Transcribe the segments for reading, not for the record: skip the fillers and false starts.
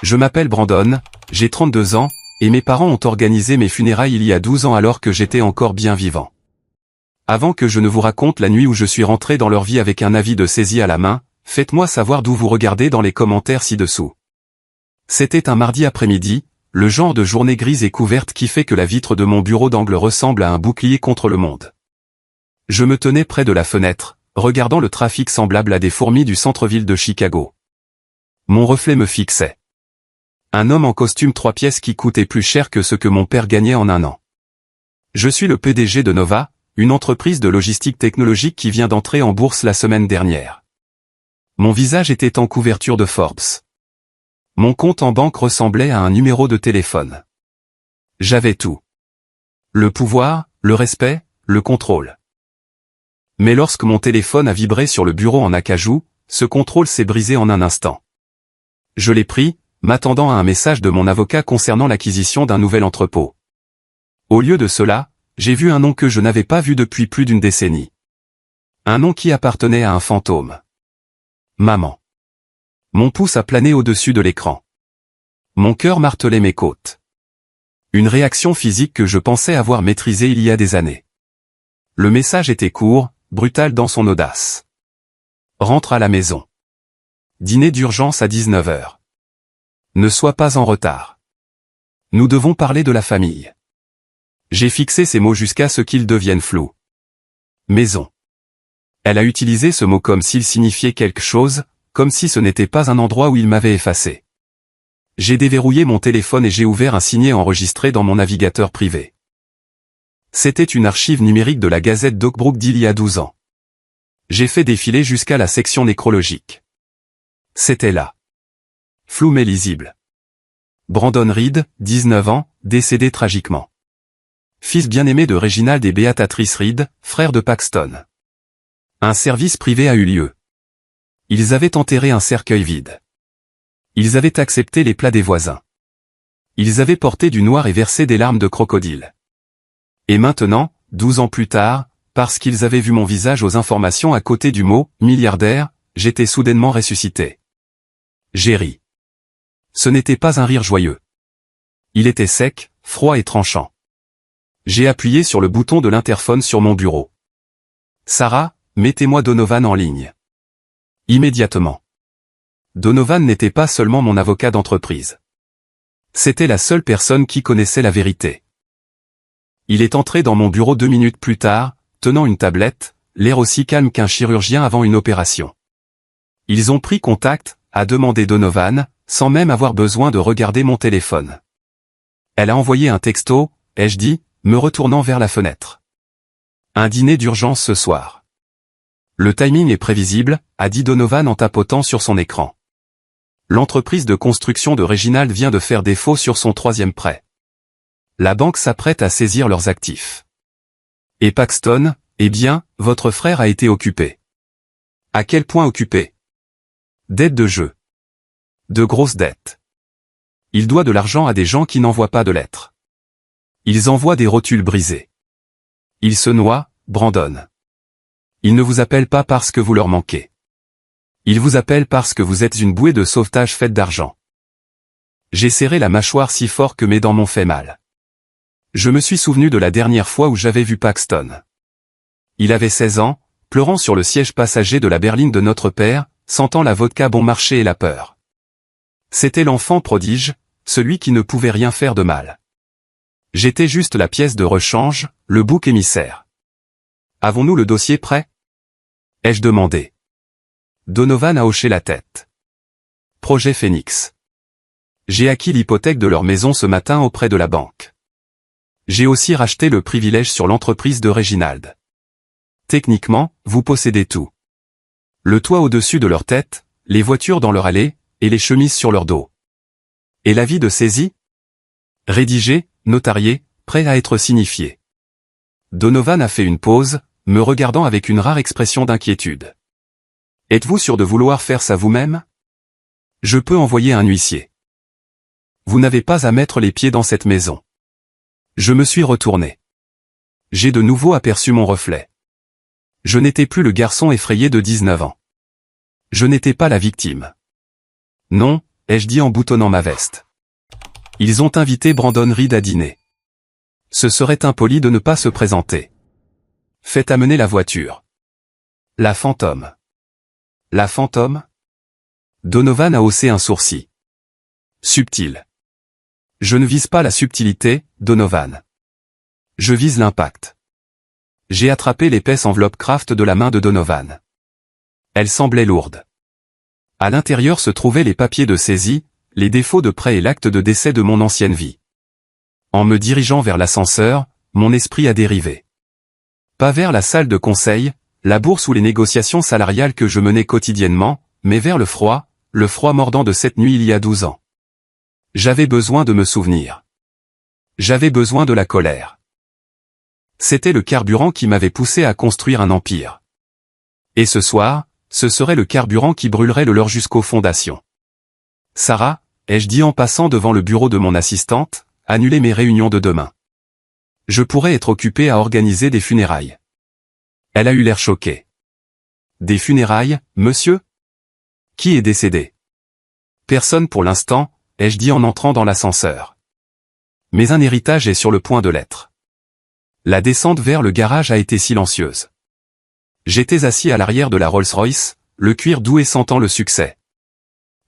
Je m'appelle Brandon, j'ai 32 ans, et mes parents ont organisé mes funérailles il y a 12 ans alors que j'étais encore bien vivant. Avant que je ne vous raconte la nuit où je suis rentré dans leur vie avec un avis de saisie à la main, faites-moi savoir d'où vous regardez dans les commentaires ci-dessous. C'était un mardi après-midi, le genre de journée grise et couverte qui fait que la vitre de mon bureau d'angle ressemble à un bouclier contre le monde. Je me tenais près de la fenêtre, regardant le trafic semblable à des fourmis du centre-ville de Chicago. Mon reflet me fixait. Un homme en costume 3 pièces qui coûtait plus cher que ce que mon père gagnait en un an. Je suis le PDG de Nova, une entreprise de logistique technologique qui vient d'entrer en bourse la semaine dernière. Mon visage était en couverture de Forbes. Mon compte en banque ressemblait à un numéro de téléphone. J'avais tout. Le pouvoir, le respect, le contrôle. Mais lorsque mon téléphone a vibré sur le bureau en acajou, ce contrôle s'est brisé en un instant. Je l'ai pris, m'attendant à un message de mon avocat concernant l'acquisition d'un nouvel entrepôt. Au lieu de cela, j'ai vu un nom que je n'avais pas vu depuis plus d'une décennie. Un nom qui appartenait à un fantôme. Maman. Mon pouce a plané au-dessus de l'écran. Mon cœur martelait mes côtes. Une réaction physique que je pensais avoir maîtrisée il y a des années. Le message était court, brutal dans son audace. Rentre à la maison. Dîner d'urgence à 19h. Ne sois pas en retard. Nous devons parler de la famille. J'ai fixé ces mots jusqu'à ce qu'ils deviennent flous. Maison. Elle a utilisé ce mot comme s'il signifiait quelque chose, comme si ce n'était pas un endroit où il m'avait effacé. J'ai déverrouillé mon téléphone et j'ai ouvert un signet enregistré dans mon navigateur privé. C'était une archive numérique de la Gazette d'Oakbrook d'il y a 12 ans. J'ai fait défiler jusqu'à la section nécrologique. C'était là. Flou mais lisible. Brandon Reed, 19 ans, décédé tragiquement. Fils bien-aimé de Reginald et Beatrice Reed, frère de Paxton. Un service privé a eu lieu. Ils avaient enterré un cercueil vide. Ils avaient accepté les plats des voisins. Ils avaient porté du noir et versé des larmes de crocodile. Et maintenant, 12 ans plus tard, parce qu'ils avaient vu mon visage aux informations à côté du mot « milliardaire », j'étais soudainement ressuscité. J'ai ri. Ce n'était pas un rire joyeux. Il était sec, froid et tranchant. J'ai appuyé sur le bouton de l'interphone sur mon bureau. « Sarah, mettez-moi Donovan en ligne. » Immédiatement. Donovan n'était pas seulement mon avocat d'entreprise. C'était la seule personne qui connaissait la vérité. Il est entré dans mon bureau 2 minutes plus tard, tenant une tablette, l'air aussi calme qu'un chirurgien avant une opération. Ils ont pris contact, a demandé Donovan, sans même avoir besoin de regarder mon téléphone. Elle a envoyé un texto, ai-je dit, me retournant vers la fenêtre. Un dîner d'urgence ce soir. Le timing est prévisible, a dit Donovan en tapotant sur son écran. L'entreprise de construction de Reginald vient de faire défaut sur son 3e prêt. La banque s'apprête à saisir leurs actifs. Et Paxton, eh bien, votre frère a été occupé. À quel point occupé? Dette de jeu. De grosses dettes. Il doit de l'argent à des gens qui n'envoient pas de lettres. Ils envoient des rotules brisées. Il se noie, Brandon. Ils ne vous appellent pas parce que vous leur manquez. Ils vous appellent parce que vous êtes une bouée de sauvetage faite d'argent. J'ai serré la mâchoire si fort que mes dents m'ont fait mal. Je me suis souvenu de la dernière fois où j'avais vu Paxton. Il avait 16 ans, pleurant sur le siège passager de la berline de notre père, sentant la vodka bon marché et la peur. C'était l'enfant prodige, celui qui ne pouvait rien faire de mal. J'étais juste la pièce de rechange, le bouc émissaire. Avons-nous le dossier prêt? Ai-je demandé. Donovan a hoché la tête. Projet Phoenix. J'ai acquis l'hypothèque de leur maison ce matin auprès de la banque. J'ai aussi racheté le privilège sur l'entreprise de Reginald. Techniquement, vous possédez tout. Le toit au-dessus de leur tête, les voitures dans leur allée, et les chemises sur leur dos. Et l'avis de saisie? Rédigé, notarié, prêt à être signifié. Donovan a fait une pause, me regardant avec une rare expression d'inquiétude. Êtes-vous sûr de vouloir faire ça vous-même? Je peux envoyer un huissier. Vous n'avez pas à mettre les pieds dans cette maison. Je me suis retourné. J'ai de nouveau aperçu mon reflet. Je n'étais plus le garçon effrayé de 19 ans. Je n'étais pas la victime. Non, ai-je dit en boutonnant ma veste. Ils ont invité Brandon Reed à dîner. Ce serait impoli de ne pas se présenter. Faites amener la voiture. La fantôme. La fantôme? Donovan a haussé un sourcil. Subtil. Je ne vise pas la subtilité, Donovan. Je vise l'impact. J'ai attrapé l'épaisse enveloppe Kraft de la main de Donovan. Elle semblait lourde. À l'intérieur se trouvaient les papiers de saisie, les défauts de prêt et l'acte de décès de mon ancienne vie. En me dirigeant vers l'ascenseur, mon esprit a dérivé. Pas vers la salle de conseil, la bourse ou les négociations salariales que je menais quotidiennement, mais vers le froid mordant de cette nuit il y a 12 ans. J'avais besoin de me souvenir. J'avais besoin de la colère. C'était le carburant qui m'avait poussé à construire un empire. Et ce soir, ce serait le carburant qui brûlerait le leur jusqu'aux fondations. Sarah, ai-je dit en passant devant le bureau de mon assistante, annulez mes réunions de demain. Je pourrais être occupé à organiser des funérailles. Elle a eu l'air choquée. Des funérailles, monsieur? Qui est décédé? Personne pour l'instant, ai-je dit en entrant dans l'ascenseur. Mais un héritage est sur le point de l'être. La descente vers le garage a été silencieuse. J'étais assis à l'arrière de la Rolls-Royce, le cuir doux et sentant le succès.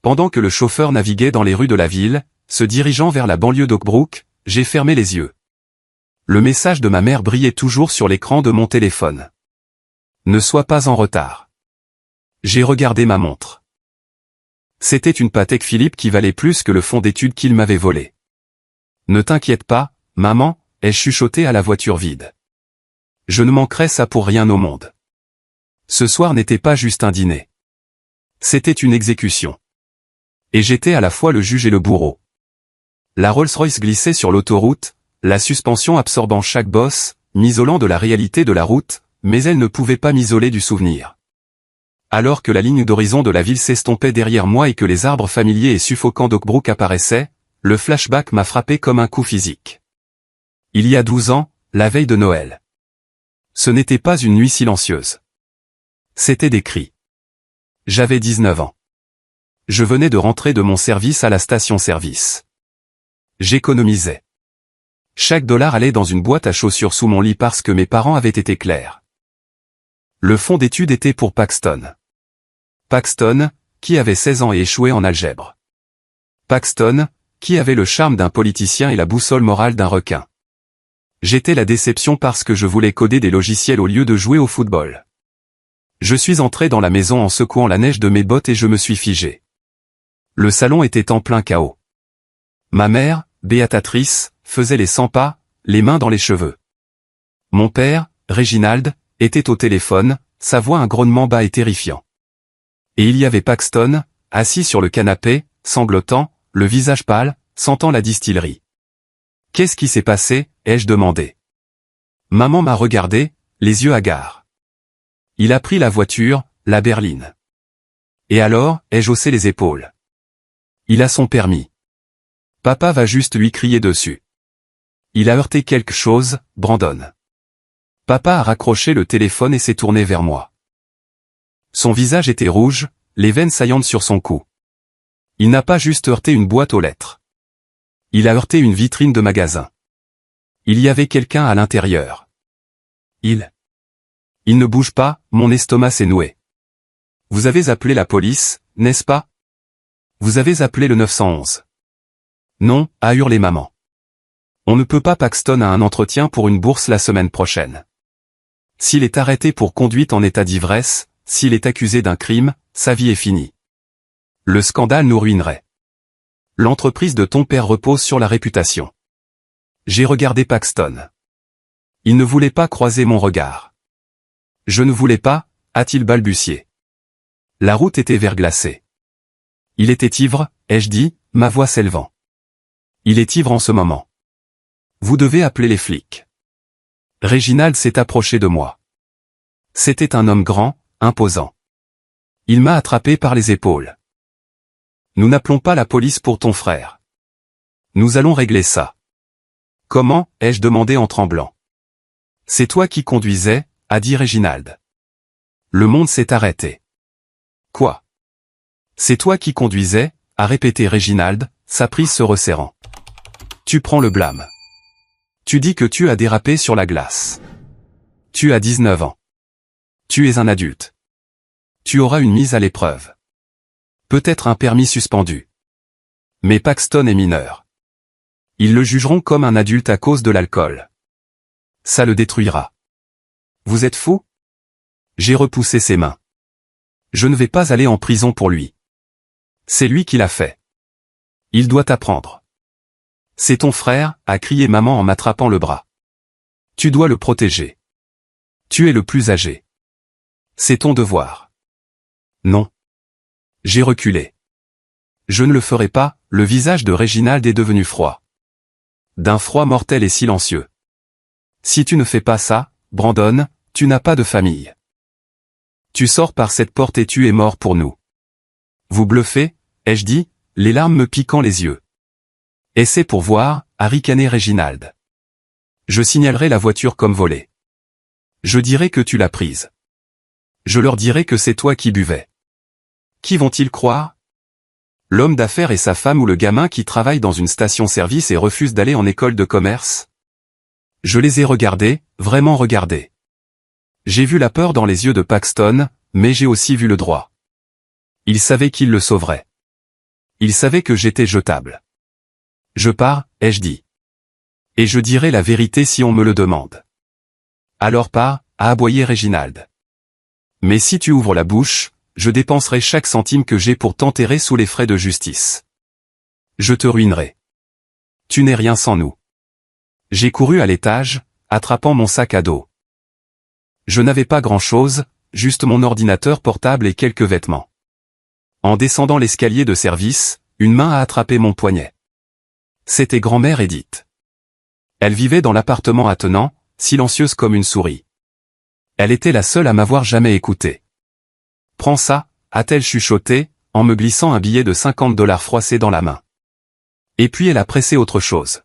Pendant que le chauffeur naviguait dans les rues de la ville, se dirigeant vers la banlieue d'Oakbrook, j'ai fermé les yeux. Le message de ma mère brillait toujours sur l'écran de mon téléphone. Ne sois pas en retard. J'ai regardé ma montre. C'était une Patek Philippe qui valait plus que le fonds d'études qu'il m'avait volé. Ne t'inquiète pas, maman, ai-je chuchoté à la voiture vide. Je ne manquerais ça pour rien au monde. Ce soir n'était pas juste un dîner. C'était une exécution. Et j'étais à la fois le juge et le bourreau. La Rolls-Royce glissait sur l'autoroute, la suspension absorbant chaque bosse, m'isolant de la réalité de la route, mais elle ne pouvait pas m'isoler du souvenir. Alors que la ligne d'horizon de la ville s'estompait derrière moi et que les arbres familiers et suffocants d'Oakbrook apparaissaient, le flashback m'a frappé comme un coup physique. Il y a 12 ans, la veille de Noël. Ce n'était pas une nuit silencieuse. C'était des cris. J'avais 19 ans. Je venais de rentrer de mon service à la station-service. J'économisais. Chaque dollar allait dans une boîte à chaussures sous mon lit parce que mes parents avaient été clairs. Le fonds d'études était pour Paxton. Paxton, qui avait 16 ans et échoué en algèbre. Paxton, qui avait le charme d'un politicien et la boussole morale d'un requin. J'étais la déception parce que je voulais coder des logiciels au lieu de jouer au football. Je suis entré dans la maison en secouant la neige de mes bottes et je me suis figé. Le salon était en plein chaos. Ma mère, Béatatrice, faisait les 100 pas, les mains dans les cheveux. Mon père, Reginald, était au téléphone, sa voix un grognement bas et terrifiant. Et il y avait Paxton, assis sur le canapé, sanglotant, le visage pâle, sentant la distillerie. Qu'est-ce qui s'est passé, ai-je demandé. Maman m'a regardé, les yeux hagards. Il a pris la voiture, la berline. Et alors, ai-je haussé les épaules. Il a son permis. Papa va juste lui crier dessus. Il a heurté quelque chose, Brandon. Papa a raccroché le téléphone et s'est tourné vers moi. Son visage était rouge, les veines saillantes sur son cou. Il n'a pas juste heurté une boîte aux lettres. Il a heurté une vitrine de magasin. Il y avait quelqu'un à l'intérieur. Il ne bouge pas, mon estomac s'est noué. Vous avez appelé la police, n'est-ce pas? Vous avez appelé le 911. Non, a hurlé maman. On ne peut pas. Paxton a un entretien pour une bourse la semaine prochaine. S'il est arrêté pour conduite en état d'ivresse, s'il est accusé d'un crime, sa vie est finie. Le scandale nous ruinerait. L'entreprise de ton père repose sur la réputation. J'ai regardé Paxton. Il ne voulait pas croiser mon regard. Je ne voulais pas, a-t-il balbutié. La route était verglacée. Il était ivre, ai-je dit, ma voix s'élevant. Il est ivre en ce moment. Vous devez appeler les flics. Reginald s'est approché de moi. C'était un homme grand, imposant. Il m'a attrapé par les épaules. Nous n'appelons pas la police pour ton frère. Nous allons régler ça. Comment, ai-je demandé en tremblant. C'est toi qui conduisais, a dit Reginald. Le monde s'est arrêté. Quoi? C'est toi qui conduisais, a répété Réginald, sa prise se resserrant. Tu prends le blâme. Tu dis que tu as dérapé sur la glace. Tu as 19 ans. Tu es un adulte. Tu auras une mise à l'épreuve. Peut-être un permis suspendu. Mais Paxton est mineur. Ils le jugeront comme un adulte à cause de l'alcool. Ça le détruira. Vous êtes fou? J'ai repoussé ses mains. Je ne vais pas aller en prison pour lui. C'est lui qui l'a fait. Il doit apprendre. C'est ton frère, a crié maman en m'attrapant le bras. Tu dois le protéger. Tu es le plus âgé. C'est ton devoir. Non. J'ai reculé. Je ne le ferai pas, le visage de Réginald est devenu froid. D'un froid mortel et silencieux. Si tu ne fais pas ça, Brandon, tu n'as pas de famille. Tu sors par cette porte et tu es mort pour nous. Vous bluffez, ai-je dit, les larmes me piquant les yeux. Et c'est pour voir, a ricané Réginald. Je signalerai la voiture comme volée. Je dirai que tu l'as prise. Je leur dirai que c'est toi qui buvais. Qui vont-ils croire? L'homme d'affaires et sa femme ou le gamin qui travaille dans une station-service et refuse d'aller en école de commerce? Je les ai regardés, vraiment regardés. J'ai vu la peur dans les yeux de Paxton, mais j'ai aussi vu le droit. Il savait qu'il le sauverait. Il savait que j'étais jetable. Je pars, ai-je dit. Et je dirai la vérité si on me le demande. Alors pars, a aboyé Réginald. Mais si tu ouvres la bouche, je dépenserai chaque centime que j'ai pour t'enterrer sous les frais de justice. Je te ruinerai. Tu n'es rien sans nous. J'ai couru à l'étage, attrapant mon sac à dos. Je n'avais pas grand-chose, juste mon ordinateur portable et quelques vêtements. En descendant l'escalier de service, une main a attrapé mon poignet. C'était grand-mère Edith. Elle vivait dans l'appartement attenant, silencieuse comme une souris. Elle était la seule à m'avoir jamais écouté. « Prends ça », a-t-elle chuchoté, en me glissant un billet de 50 $ froissé dans la main. Et puis elle a pressé autre chose.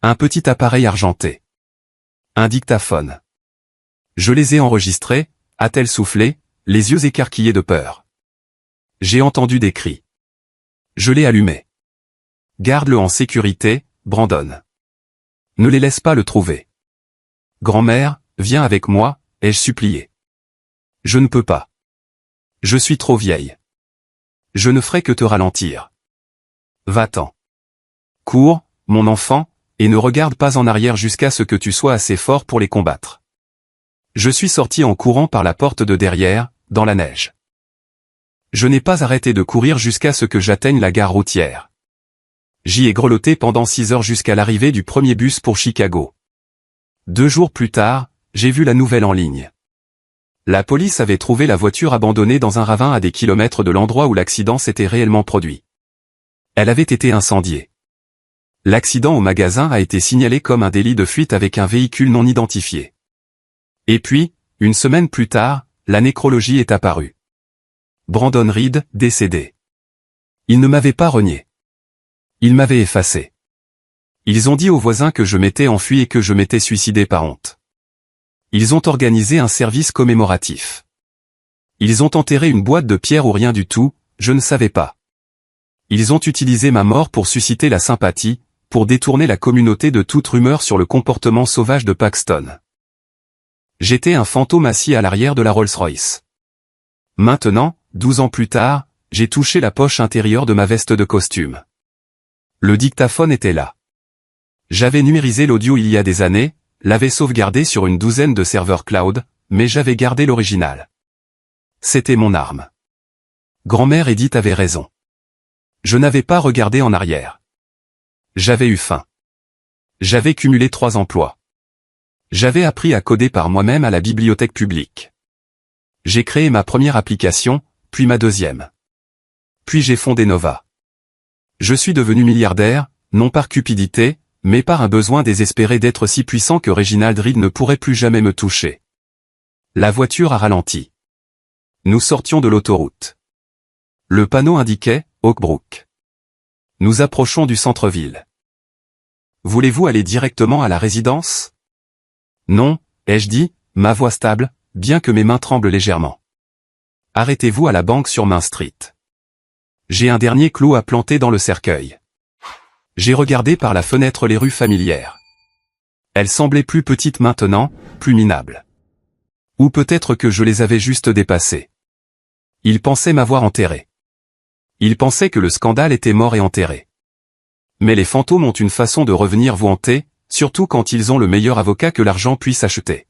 Un petit appareil argenté. Un dictaphone. Je les ai enregistrés, a-t-elle soufflé, les yeux écarquillés de peur. J'ai entendu des cris. Je l'ai allumé. Garde-le en sécurité, Brandon. Ne les laisse pas le trouver. Grand-mère, viens avec moi, ai-je supplié. Je ne peux pas. Je suis trop vieille. Je ne ferai que te ralentir. Va-t'en. Cours, mon enfant, et ne regarde pas en arrière jusqu'à ce que tu sois assez fort pour les combattre. Je suis sorti en courant par la porte de derrière, dans la neige. Je n'ai pas arrêté de courir jusqu'à ce que j'atteigne la gare routière. J'y ai grelotté pendant 6 heures jusqu'à l'arrivée du premier bus pour Chicago. 2 jours plus tard, j'ai vu la nouvelle en ligne. La police avait trouvé la voiture abandonnée dans un ravin à des kilomètres de l'endroit où l'accident s'était réellement produit. Elle avait été incendiée. L'accident au magasin a été signalé comme un délit de fuite avec un véhicule non identifié. Et puis, une semaine plus tard, la nécrologie est apparue. Brandon Reed, décédé. Il ne m'avait pas renié. Il m'avait effacé. Ils ont dit aux voisins que je m'étais enfui et que je m'étais suicidé par honte. Ils ont organisé un service commémoratif. Ils ont enterré une boîte de pierre ou rien du tout, je ne savais pas. Ils ont utilisé ma mort pour susciter la sympathie, pour détourner la communauté de toute rumeur sur le comportement sauvage de Paxton. J'étais un fantôme assis à l'arrière de la Rolls-Royce. Maintenant, 12 ans plus tard, j'ai touché la poche intérieure de ma veste de costume. Le dictaphone était là. J'avais numérisé l'audio il y a des années, l'avais sauvegardé sur une douzaine de serveurs cloud, mais j'avais gardé l'original. C'était mon arme. Grand-mère Edith avait raison. Je n'avais pas regardé en arrière. J'avais eu faim. J'avais cumulé 3 emplois. J'avais appris à coder par moi-même à la bibliothèque publique. J'ai créé ma première application, puis ma deuxième. Puis j'ai fondé Nova. Je suis devenu milliardaire, non par cupidité, mais par un besoin désespéré d'être si puissant que Réginald Reed ne pourrait plus jamais me toucher. La voiture a ralenti. Nous sortions de l'autoroute. Le panneau indiquait « Oak Brook ». Nous approchons du centre-ville. Voulez-vous aller directement à la résidence? Non, ai-je dit, ma voix stable, bien que mes mains tremblent légèrement. Arrêtez-vous à la banque sur Main Street. J'ai un dernier clou à planter dans le cercueil. J'ai regardé par la fenêtre les rues familières. Elles semblaient plus petites maintenant, plus minables. Ou peut-être que je les avais juste dépassées. Ils pensaient m'avoir enterré. Ils pensaient que le scandale était mort et enterré. Mais les fantômes ont une façon de revenir vous hanter, surtout quand ils ont le meilleur avocat que l'argent puisse acheter.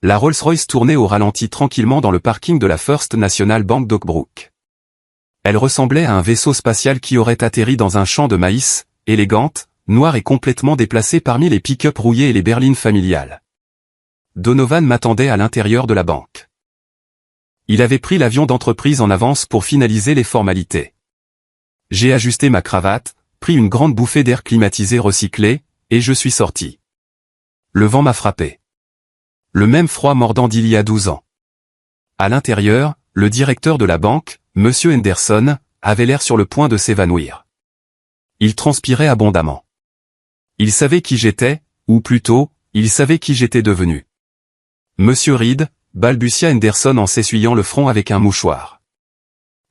La Rolls-Royce tournait au ralenti tranquillement dans le parking de la First National Bank d'Oakbrook. Elle ressemblait à un vaisseau spatial qui aurait atterri dans un champ de maïs, élégante, noire et complètement déplacée parmi les pick-up rouillés et les berlines familiales. Donovan m'attendait à l'intérieur de la banque. Il avait pris l'avion d'entreprise en avance pour finaliser les formalités. J'ai ajusté ma cravate, pris une grande bouffée d'air climatisé recyclé, et je suis sorti. Le vent m'a frappé. Le même froid mordant d'il y a 12 ans. À l'intérieur, le directeur de la banque, Monsieur Henderson, avait l'air sur le point de s'évanouir. Il transpirait abondamment. Il savait qui j'étais, ou plutôt, il savait qui j'étais devenu. Monsieur Reed, balbutia Henderson en s'essuyant le front avec un mouchoir.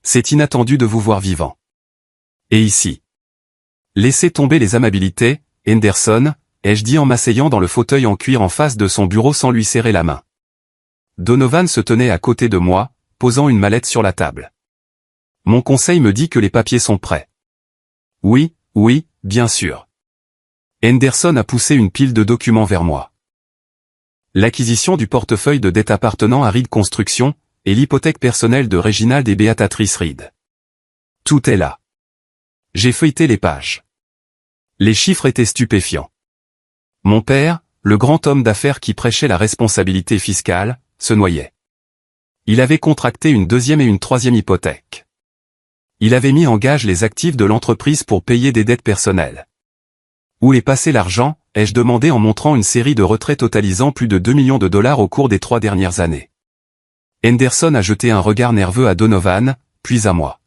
C'est inattendu de vous voir vivant. Et ici. Laissez tomber les amabilités, Henderson, ai-je dit en m'asseyant dans le fauteuil en cuir en face de son bureau sans lui serrer la main. Donovan se tenait à côté de moi, posant une mallette sur la table. Mon conseil me dit que les papiers sont prêts. Oui, bien sûr. Henderson a poussé une pile de documents vers moi. L'acquisition du portefeuille de dette appartenant à Reed Construction, et l'hypothèque personnelle de Reginald et Béatrice Reed. Tout est là. J'ai feuilleté les pages. Les chiffres étaient stupéfiants. Mon père, le grand homme d'affaires qui prêchait la responsabilité fiscale, se noyait. Il avait contracté une deuxième et une troisième hypothèque. Il avait mis en gage les actifs de l'entreprise pour payer des dettes personnelles. Où est passé l'argent, ai-je demandé en montrant une série de retraits totalisant plus de 2 millions de dollars au cours des 3 dernières années. Henderson a jeté un regard nerveux à Donovan, puis à moi.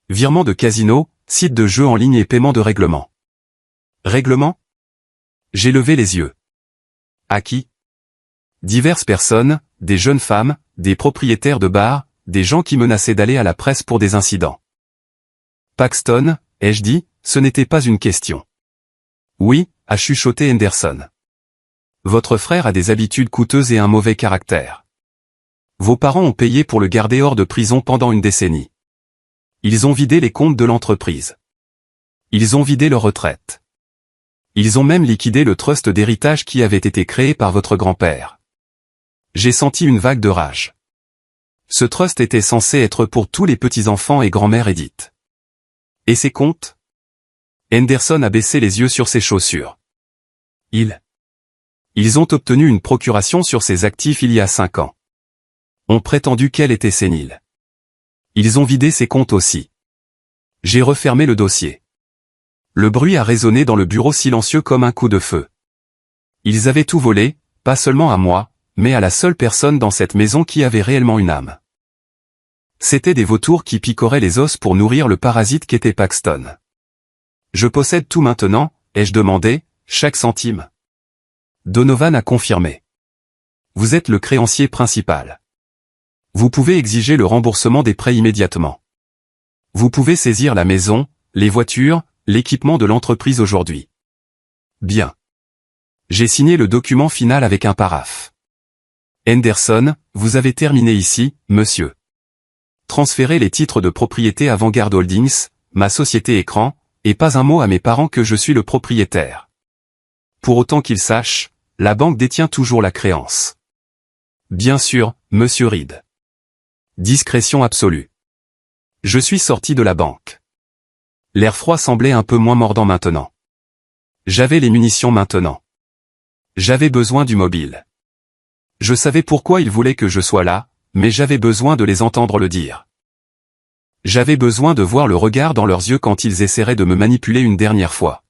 Virement de casino, site de jeux en ligne et paiement de règlement. Règlement ? J'ai levé les yeux. À qui ? Diverses personnes, des jeunes femmes, des propriétaires de bars, des gens qui menaçaient d'aller à la presse pour des incidents. Paxton, ai-je dit, ce n'était pas une question. Oui, a chuchoté Henderson. Votre frère a des habitudes coûteuses et un mauvais caractère. Vos parents ont payé pour le garder hors de prison pendant une décennie. Ils ont vidé les comptes de l'entreprise. Ils ont vidé leur retraite. Ils ont même liquidé le trust d'héritage qui avait été créé par votre grand-père. J'ai senti une vague de rage. Ce trust était censé être pour tous les petits-enfants et grand-mère Edith. Et ses comptes ? Henderson a baissé les yeux sur ses chaussures. Ils ont obtenu une procuration sur ses actifs il y a 5 ans. Ont prétendu qu'elle était sénile. Ils ont vidé ses comptes aussi. J'ai refermé le dossier. Le bruit a résonné dans le bureau silencieux comme un coup de feu. Ils avaient tout volé, pas seulement à moi, mais à la seule personne dans cette maison qui avait réellement une âme. C'étaient des vautours qui picoraient les os pour nourrir le parasite qu'était Paxton. Je possède tout maintenant, ai-je demandé, chaque centime. Donovan a confirmé. Vous êtes le créancier principal. Vous pouvez exiger le remboursement des prêts immédiatement. Vous pouvez saisir la maison, les voitures, l'équipement de l'entreprise aujourd'hui. Bien. J'ai signé le document final avec un paraphe. Henderson, vous avez terminé ici, monsieur. Transférez les titres de propriété à Vanguard Holdings, ma société écran, et pas un mot à mes parents que je suis le propriétaire. Pour autant qu'ils sachent, la banque détient toujours la créance. Bien sûr, monsieur Reed. Discrétion absolue. Je suis sorti de la banque. L'air froid semblait un peu moins mordant maintenant. J'avais les munitions maintenant. J'avais besoin du mobile. Je savais pourquoi ils voulaient que je sois là, mais j'avais besoin de les entendre le dire. J'avais besoin de voir le regard dans leurs yeux quand ils essaieraient de me manipuler une dernière fois.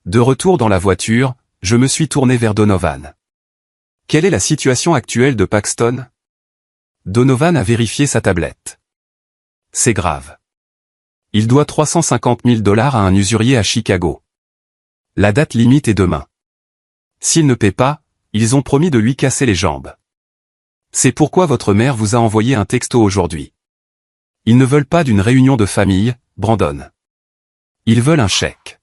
De retour dans la voiture, je me suis tourné vers Donovan. Quelle est la situation actuelle de Paxton ? Donovan a vérifié sa tablette. C'est grave. Il doit 350 000 $ à un usurier à Chicago. La date limite est demain. S'il ne paie pas, ils ont promis de lui casser les jambes. C'est pourquoi votre mère vous a envoyé un texto aujourd'hui. Ils ne veulent pas d'une réunion de famille, Brandon. Ils veulent un chèque.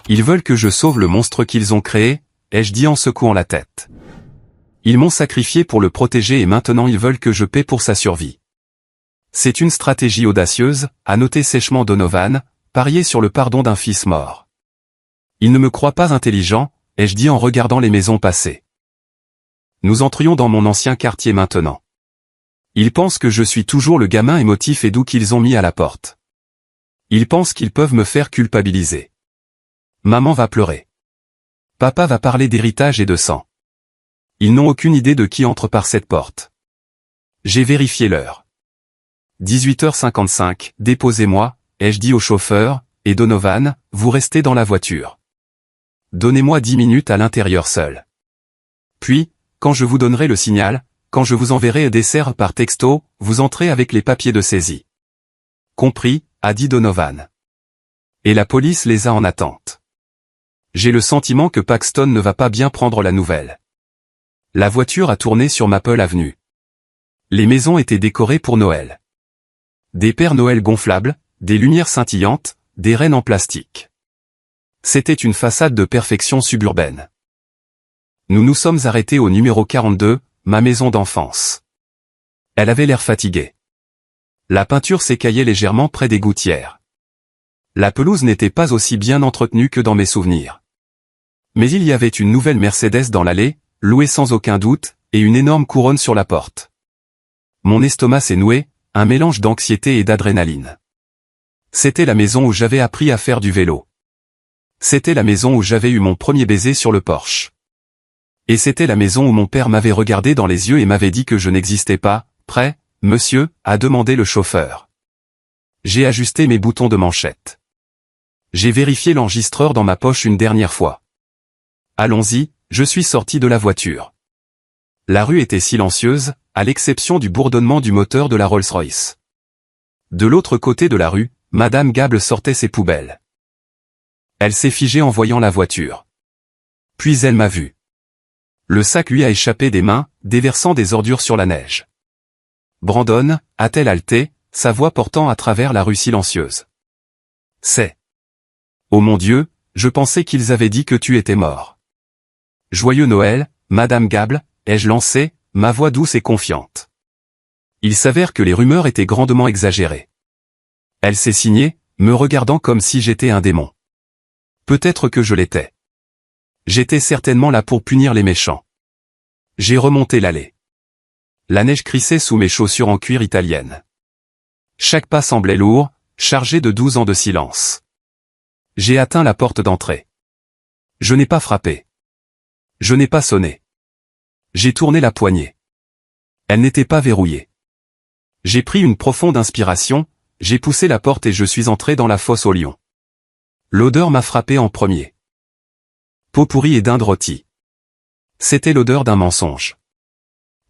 Ils veulent que je sauve le monstre qu'ils ont créé, ai-je dit en secouant la tête. Ils m'ont sacrifié pour le protéger et maintenant ils veulent que je paie pour sa survie. C'est une stratégie audacieuse, a noté sèchement Donovan, parier sur le pardon d'un fils mort. Ils ne me croient pas intelligent, ai-je dit en regardant les maisons passer. Nous entrions dans mon ancien quartier maintenant. Ils pensent que je suis toujours le gamin émotif et doux qu'ils ont mis à la porte. Ils pensent qu'ils peuvent me faire culpabiliser. Maman va pleurer. Papa va parler d'héritage et de sang. Ils n'ont aucune idée de qui entre par cette porte. J'ai vérifié l'heure. 18h55, déposez-moi, ai-je dit au chauffeur, et Donovan, vous restez dans la voiture. Donnez-moi 10 minutes à l'intérieur seul. Puis, quand je vous donnerai le signal, quand je vous enverrai un dessert par texto, vous entrez avec les papiers de saisie. Compris, a dit Donovan. Et la police les a en attente. J'ai le sentiment que Paxton ne va pas bien prendre la nouvelle. La voiture a tourné sur Maple Avenue. Les maisons étaient décorées pour Noël. Des Pères Noël gonflables, des lumières scintillantes, des rennes en plastique. C'était une façade de perfection suburbaine. Nous nous sommes arrêtés au numéro 42, ma maison d'enfance. Elle avait l'air fatiguée. La peinture s'écaillait légèrement près des gouttières. La pelouse n'était pas aussi bien entretenue que dans mes souvenirs. Mais il y avait une nouvelle Mercedes dans l'allée, louée sans aucun doute, et une énorme couronne sur la porte. Mon estomac s'est noué, un mélange d'anxiété et d'adrénaline. C'était la maison où j'avais appris à faire du vélo. C'était la maison où j'avais eu mon premier baiser sur le porche. Et c'était la maison où mon père m'avait regardé dans les yeux et m'avait dit que je n'existais pas. Prêt, monsieur, a demandé le chauffeur. J'ai ajusté mes boutons de manchette. J'ai vérifié l'enregistreur dans ma poche une dernière fois. Allons-y, je suis sorti de la voiture. La rue était silencieuse, à l'exception du bourdonnement du moteur de la Rolls-Royce. De l'autre côté de la rue, Madame Gable sortait ses poubelles. Elle s'est figée en voyant la voiture. Puis elle m'a vu. Le sac lui a échappé des mains, déversant des ordures sur la neige. Brandon, a-t-elle haleté, sa voix portant à travers la rue silencieuse. C'est. Oh mon Dieu, je pensais qu'ils avaient dit que tu étais mort. Joyeux Noël, Madame Gable, ai-je lancé, ma voix douce et confiante. Il s'avère que les rumeurs étaient grandement exagérées. Elle s'est signée, me regardant comme si j'étais un démon. Peut-être que je l'étais. J'étais certainement là pour punir les méchants. J'ai remonté l'allée. La neige crissait sous mes chaussures en cuir italienne. Chaque pas semblait lourd, chargé de 12 ans de silence. J'ai atteint la porte d'entrée. Je n'ai pas frappé. Je n'ai pas sonné. J'ai tourné la poignée. Elle n'était pas verrouillée. J'ai pris une profonde inspiration, j'ai poussé la porte et je suis entré dans la fosse aux lions. L'odeur m'a frappé en premier. Peau pourrie et dinde rôtie. C'était l'odeur d'un mensonge.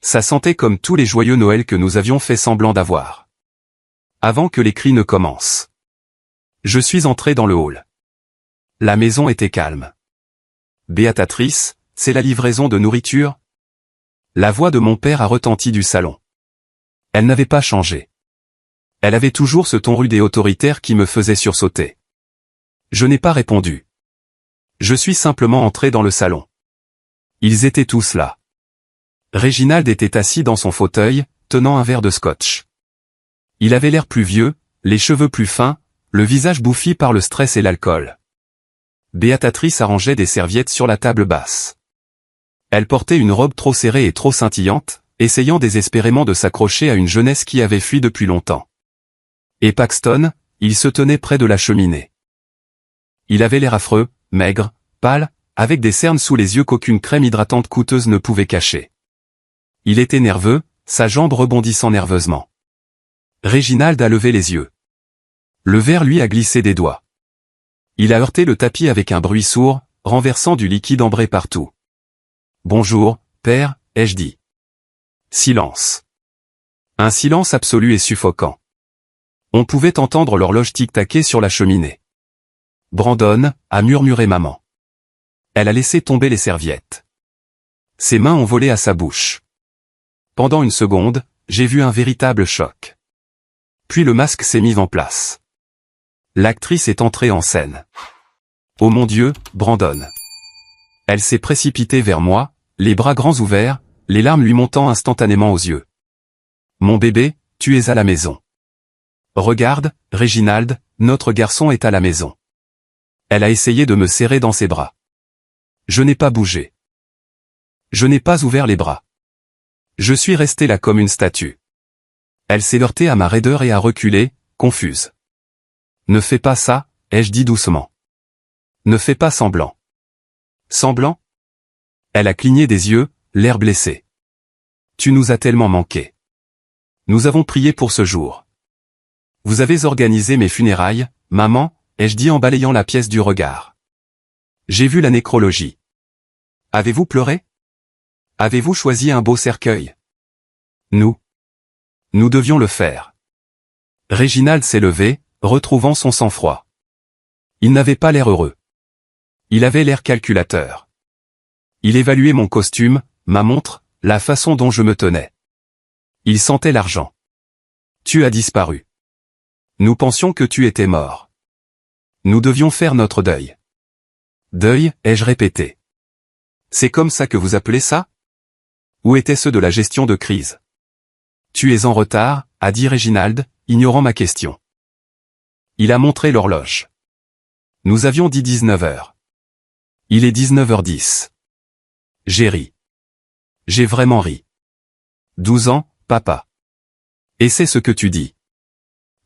Ça sentait comme tous les joyeux Noël que nous avions fait semblant d'avoir. Avant que les cris ne commencent. Je suis entré dans le hall. La maison était calme. Béatatrice, c'est la livraison de nourriture? La voix de mon père a retenti du salon. Elle n'avait pas changé. Elle avait toujours ce ton rude et autoritaire qui me faisait sursauter. Je n'ai pas répondu. Je suis simplement entré dans le salon. Ils étaient tous là. Réginald était assis dans son fauteuil, tenant un verre de scotch. Il avait l'air plus vieux, les cheveux plus fins, le visage bouffi par le stress et l'alcool. Béatatrice arrangeait des serviettes sur la table basse. Elle portait une robe trop serrée et trop scintillante, essayant désespérément de s'accrocher à une jeunesse qui avait fui depuis longtemps. Et Paxton, il se tenait près de la cheminée. Il avait l'air affreux, maigre, pâle, avec des cernes sous les yeux qu'aucune crème hydratante coûteuse ne pouvait cacher. Il était nerveux, sa jambe rebondissant nerveusement. Réginald a levé les yeux. Le verre lui a glissé des doigts. Il a heurté le tapis avec un bruit sourd, renversant du liquide ambré partout. « Bonjour, père », ai-je dit. Silence. Un silence absolu et suffocant. On pouvait entendre l'horloge tic-taquer sur la cheminée. Brandon, a murmuré maman. Elle a laissé tomber les serviettes. Ses mains ont volé à sa bouche. Pendant une seconde, j'ai vu un véritable choc. Puis le masque s'est mis en place. L'actrice est entrée en scène. Oh mon Dieu, Brandon. Elle s'est précipitée vers moi, les bras grands ouverts, les larmes lui montant instantanément aux yeux. Mon bébé, tu es à la maison. Regarde, Reginald, notre garçon est à la maison. Elle a essayé de me serrer dans ses bras. Je n'ai pas bougé. Je n'ai pas ouvert les bras. Je suis resté là comme une statue. Elle s'est heurtée à ma raideur et a reculé, confuse. Ne fais pas ça, ai-je dit doucement. Ne fais pas semblant. Semblant? Elle a cligné des yeux, l'air blessé. Tu nous as tellement manqué. Nous avons prié pour ce jour. Vous avez organisé mes funérailles, maman, ai-je dit en balayant la pièce du regard. J'ai vu la nécrologie. Avez-vous pleuré? Avez-vous choisi un beau cercueil? Nous devions le faire. Reginald s'est levé, retrouvant son sang-froid. Il n'avait pas l'air heureux. Il avait l'air calculateur. Il évaluait mon costume, ma montre, la façon dont je me tenais. Il sentait l'argent. Tu as disparu. Nous pensions que tu étais mort. Nous devions faire notre deuil. Deuil, ai-je répété. C'est comme ça que vous appelez ça? Où étaient ceux de la gestion de crise? Tu es en retard, a dit Reginald, ignorant ma question. Il a montré l'horloge. Nous avions dit 19 heures. Il est 19h10. J'ai ri. J'ai vraiment ri. 12 ans, papa. Et c'est ce que tu dis.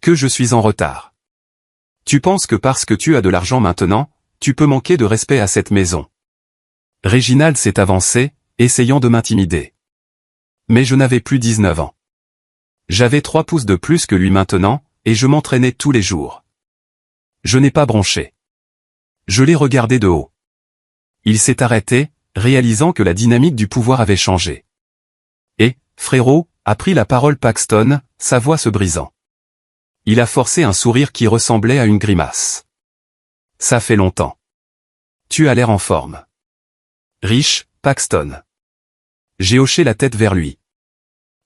Que je suis en retard. Tu penses que parce que tu as de l'argent maintenant, tu peux manquer de respect à cette maison. Reginald s'est avancé, essayant de m'intimider. Mais je n'avais plus 19 ans. J'avais 3 pouces de plus que lui maintenant, et je m'entraînais tous les jours. Je n'ai pas bronché. Je l'ai regardé de haut. Il s'est arrêté, réalisant que la dynamique du pouvoir avait changé. Et, frérot, a pris la parole Paxton, sa voix se brisant. Il a forcé un sourire qui ressemblait à une grimace. Ça fait longtemps. Tu as l'air en forme. Riche, Paxton. J'ai hoché la tête vers lui.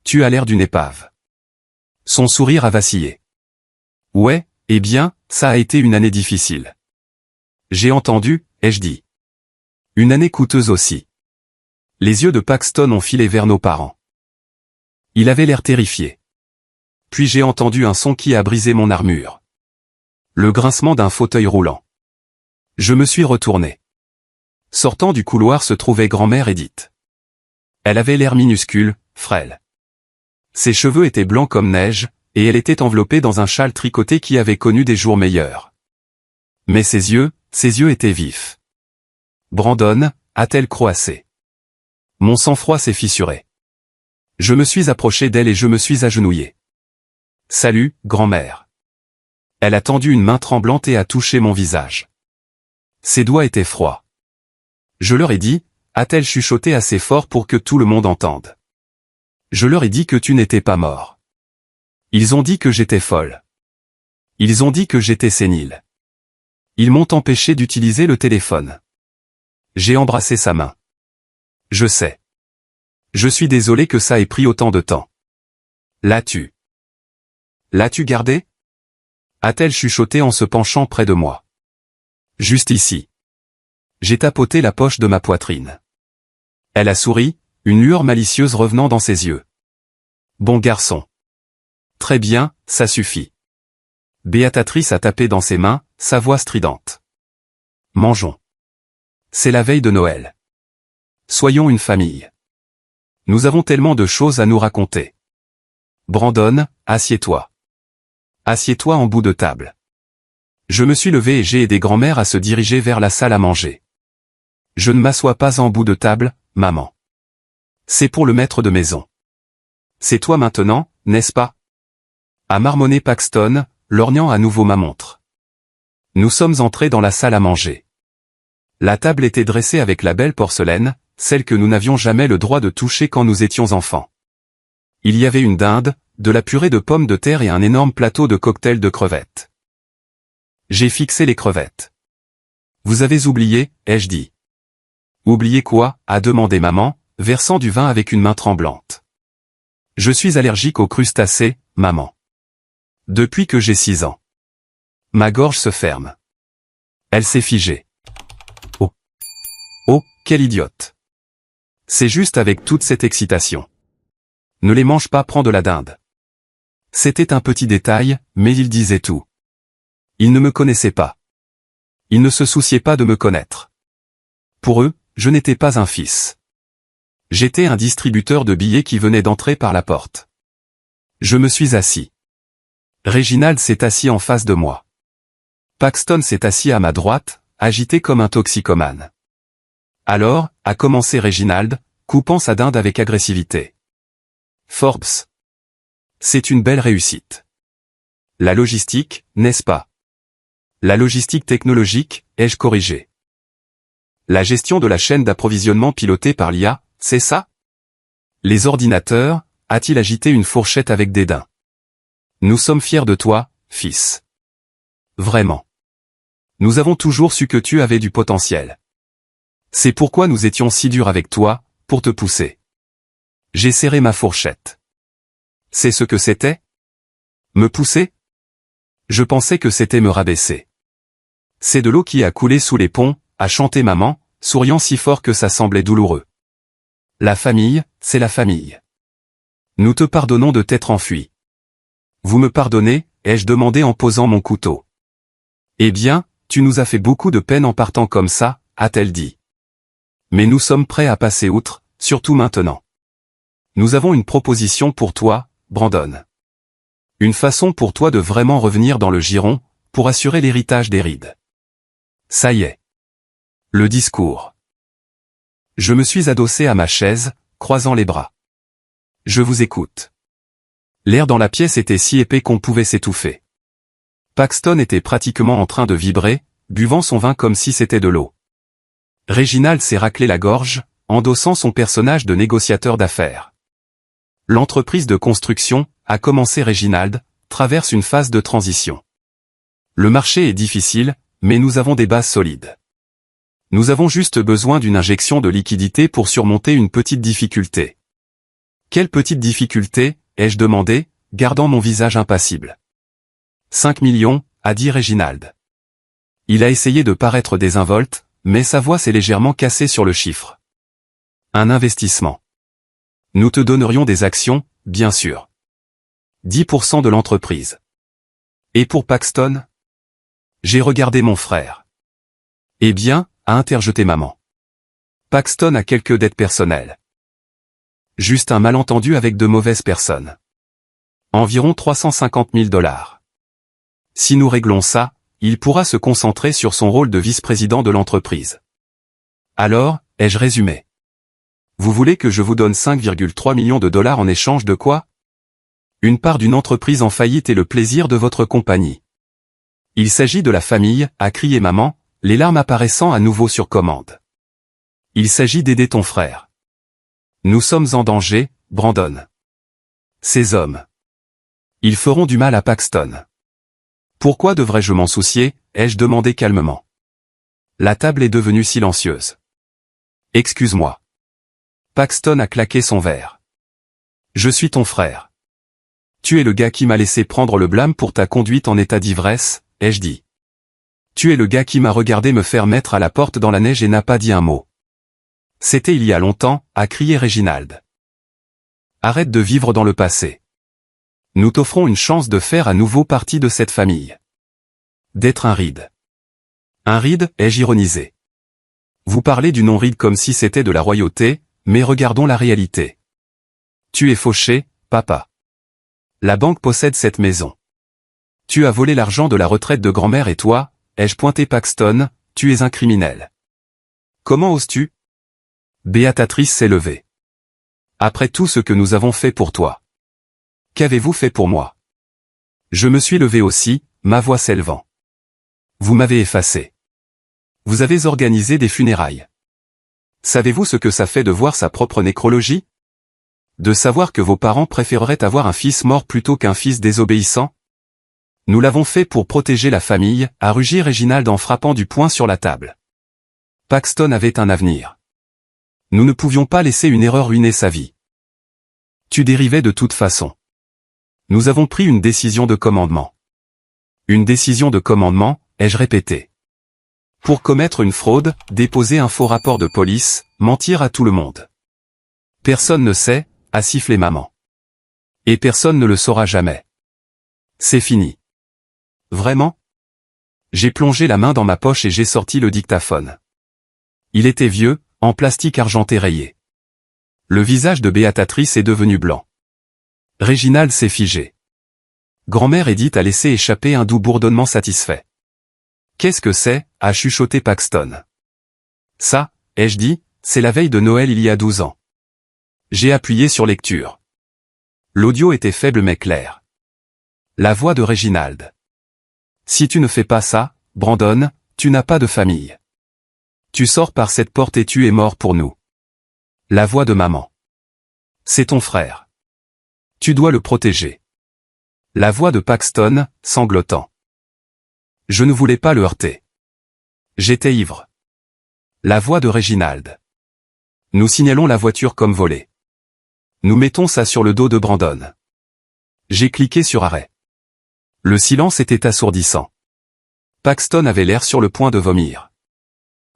Tu as l'air d'une épave. Son sourire a vacillé. Ouais, eh bien, ça a été une année difficile. J'ai entendu, ai-je dit. Une année coûteuse aussi. Les yeux de Paxton ont filé vers nos parents. Il avait l'air terrifié. Puis j'ai entendu un son qui a brisé mon armure. Le grincement d'un fauteuil roulant. Je me suis retourné. Sortant du couloir se trouvait grand-mère Edith. Elle avait l'air minuscule, frêle. Ses cheveux étaient blancs comme neige, et elle était enveloppée dans un châle tricoté qui avait connu des jours meilleurs. Mais ses yeux étaient vifs. Brandon, a-t-elle croassé. Mon sang-froid s'est fissuré. Je me suis approché d'elle et je me suis agenouillé. Salut, grand-mère. Elle a tendu une main tremblante et a touché mon visage. Ses doigts étaient froids. Je leur ai dit, a-t-elle chuchoté assez fort pour que tout le monde entende. Je leur ai dit que tu n'étais pas mort. Ils ont dit que j'étais folle. Ils ont dit que j'étais sénile. Ils m'ont empêché d'utiliser le téléphone. J'ai embrassé sa main. Je sais. Je suis désolé que ça ait pris autant de temps. L'as-tu gardé? A-t-elle chuchoté en se penchant près de moi. Juste ici. J'ai tapoté la poche de ma poitrine. Elle a souri, une lueur malicieuse revenant dans ses yeux. Bon garçon. Très bien, ça suffit. Béatrice a tapé dans ses mains, sa voix stridente. Mangeons. C'est la veille de Noël. Soyons une famille. Nous avons tellement de choses à nous raconter. Brandon, assieds-toi. Assieds-toi en bout de table. Je me suis levé et j'ai aidé grand-mère à se diriger vers la salle à manger. Je ne m'assois pas en bout de table, maman. C'est pour le maître de maison. C'est toi maintenant, n'est-ce pas? A marmonné Paxton, lorgnant à nouveau ma montre. Nous sommes entrés dans la salle à manger. La table était dressée avec la belle porcelaine, celle que nous n'avions jamais le droit de toucher quand nous étions enfants. Il y avait une dinde, de la purée de pommes de terre et un énorme plateau de cocktail de crevettes. J'ai fixé les crevettes. Vous avez oublié, ai-je dit. Oublié quoi? A demandé maman, versant du vin avec une main tremblante. Je suis allergique aux crustacés, maman. Depuis que j'ai 6 ans. Ma gorge se ferme. Elle s'est figée. Oh. Oh, quel idiote. C'est juste avec toute cette excitation. Ne les mange pas, prends de la dinde. C'était un petit détail, mais il disait tout. Ils ne me connaissaient pas. Ils ne se souciaient pas de me connaître. Pour eux, je n'étais pas un fils. J'étais un distributeur de billets qui venait d'entrer par la porte. Je me suis assis. Réginald s'est assis en face de moi. Paxton s'est assis à ma droite, agité comme un toxicomane. Alors, a commencé Réginald, coupant sa dinde avec agressivité. Forbes. C'est une belle réussite. La logistique, n'est-ce pas? La logistique technologique, ai-je corrigé? La gestion de la chaîne d'approvisionnement pilotée par l'IA, c'est ça? Les ordinateurs, a-t-il agité une fourchette avec dédain. Nous sommes fiers de toi, fils. Vraiment. Nous avons toujours su que tu avais du potentiel. C'est pourquoi nous étions si durs avec toi, pour te pousser. J'ai serré ma fourchette. C'est ce que c'était? Me pousser? Je pensais que c'était me rabaisser. C'est de l'eau qui a coulé sous les ponts, a chanté maman, souriant si fort que ça semblait douloureux. La famille, c'est la famille. Nous te pardonnons de t'être enfui. Vous me pardonnez, ai-je demandé en posant mon couteau. Eh bien, tu nous as fait beaucoup de peine en partant comme ça, a-t-elle dit. Mais nous sommes prêts à passer outre, surtout maintenant. Nous avons une proposition pour toi, Brandon. Une façon pour toi de vraiment revenir dans le giron, pour assurer l'héritage des Reed. Ça y est. Le discours. Je me suis adossé à ma chaise, croisant les bras. Je vous écoute. L'air dans la pièce était si épais qu'on pouvait s'étouffer. Paxton était pratiquement en train de vibrer, buvant son vin comme si c'était de l'eau. Réginald s'est raclé la gorge, endossant son personnage de négociateur d'affaires. L'entreprise de construction, a commencé Réginald, traverse une phase de transition. Le marché est difficile, mais nous avons des bases solides. Nous avons juste besoin d'une injection de liquidité pour surmonter une petite difficulté. Quelle petite difficulté, ai-je demandé, gardant mon visage impassible. 5 millions, a dit Réginald. Il a essayé de paraître désinvolte, mais sa voix s'est légèrement cassée sur le chiffre. Un investissement. Nous te donnerions des actions, bien sûr. 10% de l'entreprise. Et pour Paxton? J'ai regardé mon frère. Eh bien, a interjeté maman. Paxton a quelques dettes personnelles. Juste un malentendu avec de mauvaises personnes. Environ 350 000 $. Si nous réglons ça, il pourra se concentrer sur son rôle de vice-président de l'entreprise. Alors, ai-je résumé. Vous voulez que je vous donne 5,3 millions de $ en échange de quoi? Une part d'une entreprise en faillite et le plaisir de votre compagnie. Il s'agit de la famille, a crié maman, les larmes apparaissant à nouveau sur commande. Il s'agit d'aider ton frère. Nous sommes en danger, Brandon. Ces hommes. Ils feront du mal à Paxton. Pourquoi devrais-je m'en soucier, ai-je demandé calmement. La table est devenue silencieuse. Excuse-moi. Paxton a claqué son verre. Je suis ton frère. Tu es le gars qui m'a laissé prendre le blâme pour ta conduite en état d'ivresse, ai-je dit. Tu es le gars qui m'a regardé me faire mettre à la porte dans la neige et n'a pas dit un mot. C'était il y a longtemps, a crié Réginald. Arrête de vivre dans le passé. Nous t'offrons une chance de faire à nouveau partie de cette famille. D'être un Reed. Un Reed, ai-je ironisé. Vous parlez du nom Reed comme si c'était de la royauté, mais regardons la réalité. Tu es fauché, papa. La banque possède cette maison. Tu as volé l'argent de la retraite de grand-mère et toi, ai-je pointé Paxton, tu es un criminel. Comment oses-tu? Béatatrice s'est levée. Après tout ce que nous avons fait pour toi. Qu'avez-vous fait pour moi? Je me suis levé aussi, ma voix s'élevant. Vous m'avez effacé. Vous avez organisé des funérailles. Savez-vous ce que ça fait de voir sa propre nécrologie? De savoir que vos parents préféreraient avoir un fils mort plutôt qu'un fils désobéissant? Nous l'avons fait pour protéger la famille, a rugi Réginald en frappant du poing sur la table. Paxton avait un avenir. Nous ne pouvions pas laisser une erreur ruiner sa vie. Tu dérivais de toute façon. Nous avons pris une décision de commandement. Une décision de commandement, ai-je répété. Pour commettre une fraude, déposer un faux rapport de police, mentir à tout le monde. Personne ne sait, a sifflé maman. Et personne ne le saura jamais. C'est fini. Vraiment? J'ai plongé la main dans ma poche et j'ai sorti le dictaphone. Il était vieux, en plastique argenté rayé. Le visage de Béatatrice est devenu blanc. Réginald s'est figé. Grand-mère Edith a laissé échapper un doux bourdonnement satisfait. Qu'est-ce que c'est, a chuchoté Paxton. Ça, ai-je dit, c'est la veille de Noël il y a 12 ans. J'ai appuyé sur lecture. L'audio était faible mais clair. La voix de Réginald. Si tu ne fais pas ça, Brandon, tu n'as pas de famille. Tu sors par cette porte et tu es mort pour nous. La voix de maman. C'est ton frère. Tu dois le protéger. La voix de Paxton, sanglotant. Je ne voulais pas le heurter. J'étais ivre. La voix de Réginald. Nous signalons la voiture comme volée. Nous mettons ça sur le dos de Brandon. J'ai cliqué sur arrêt. Le silence était assourdissant. Paxton avait l'air sur le point de vomir.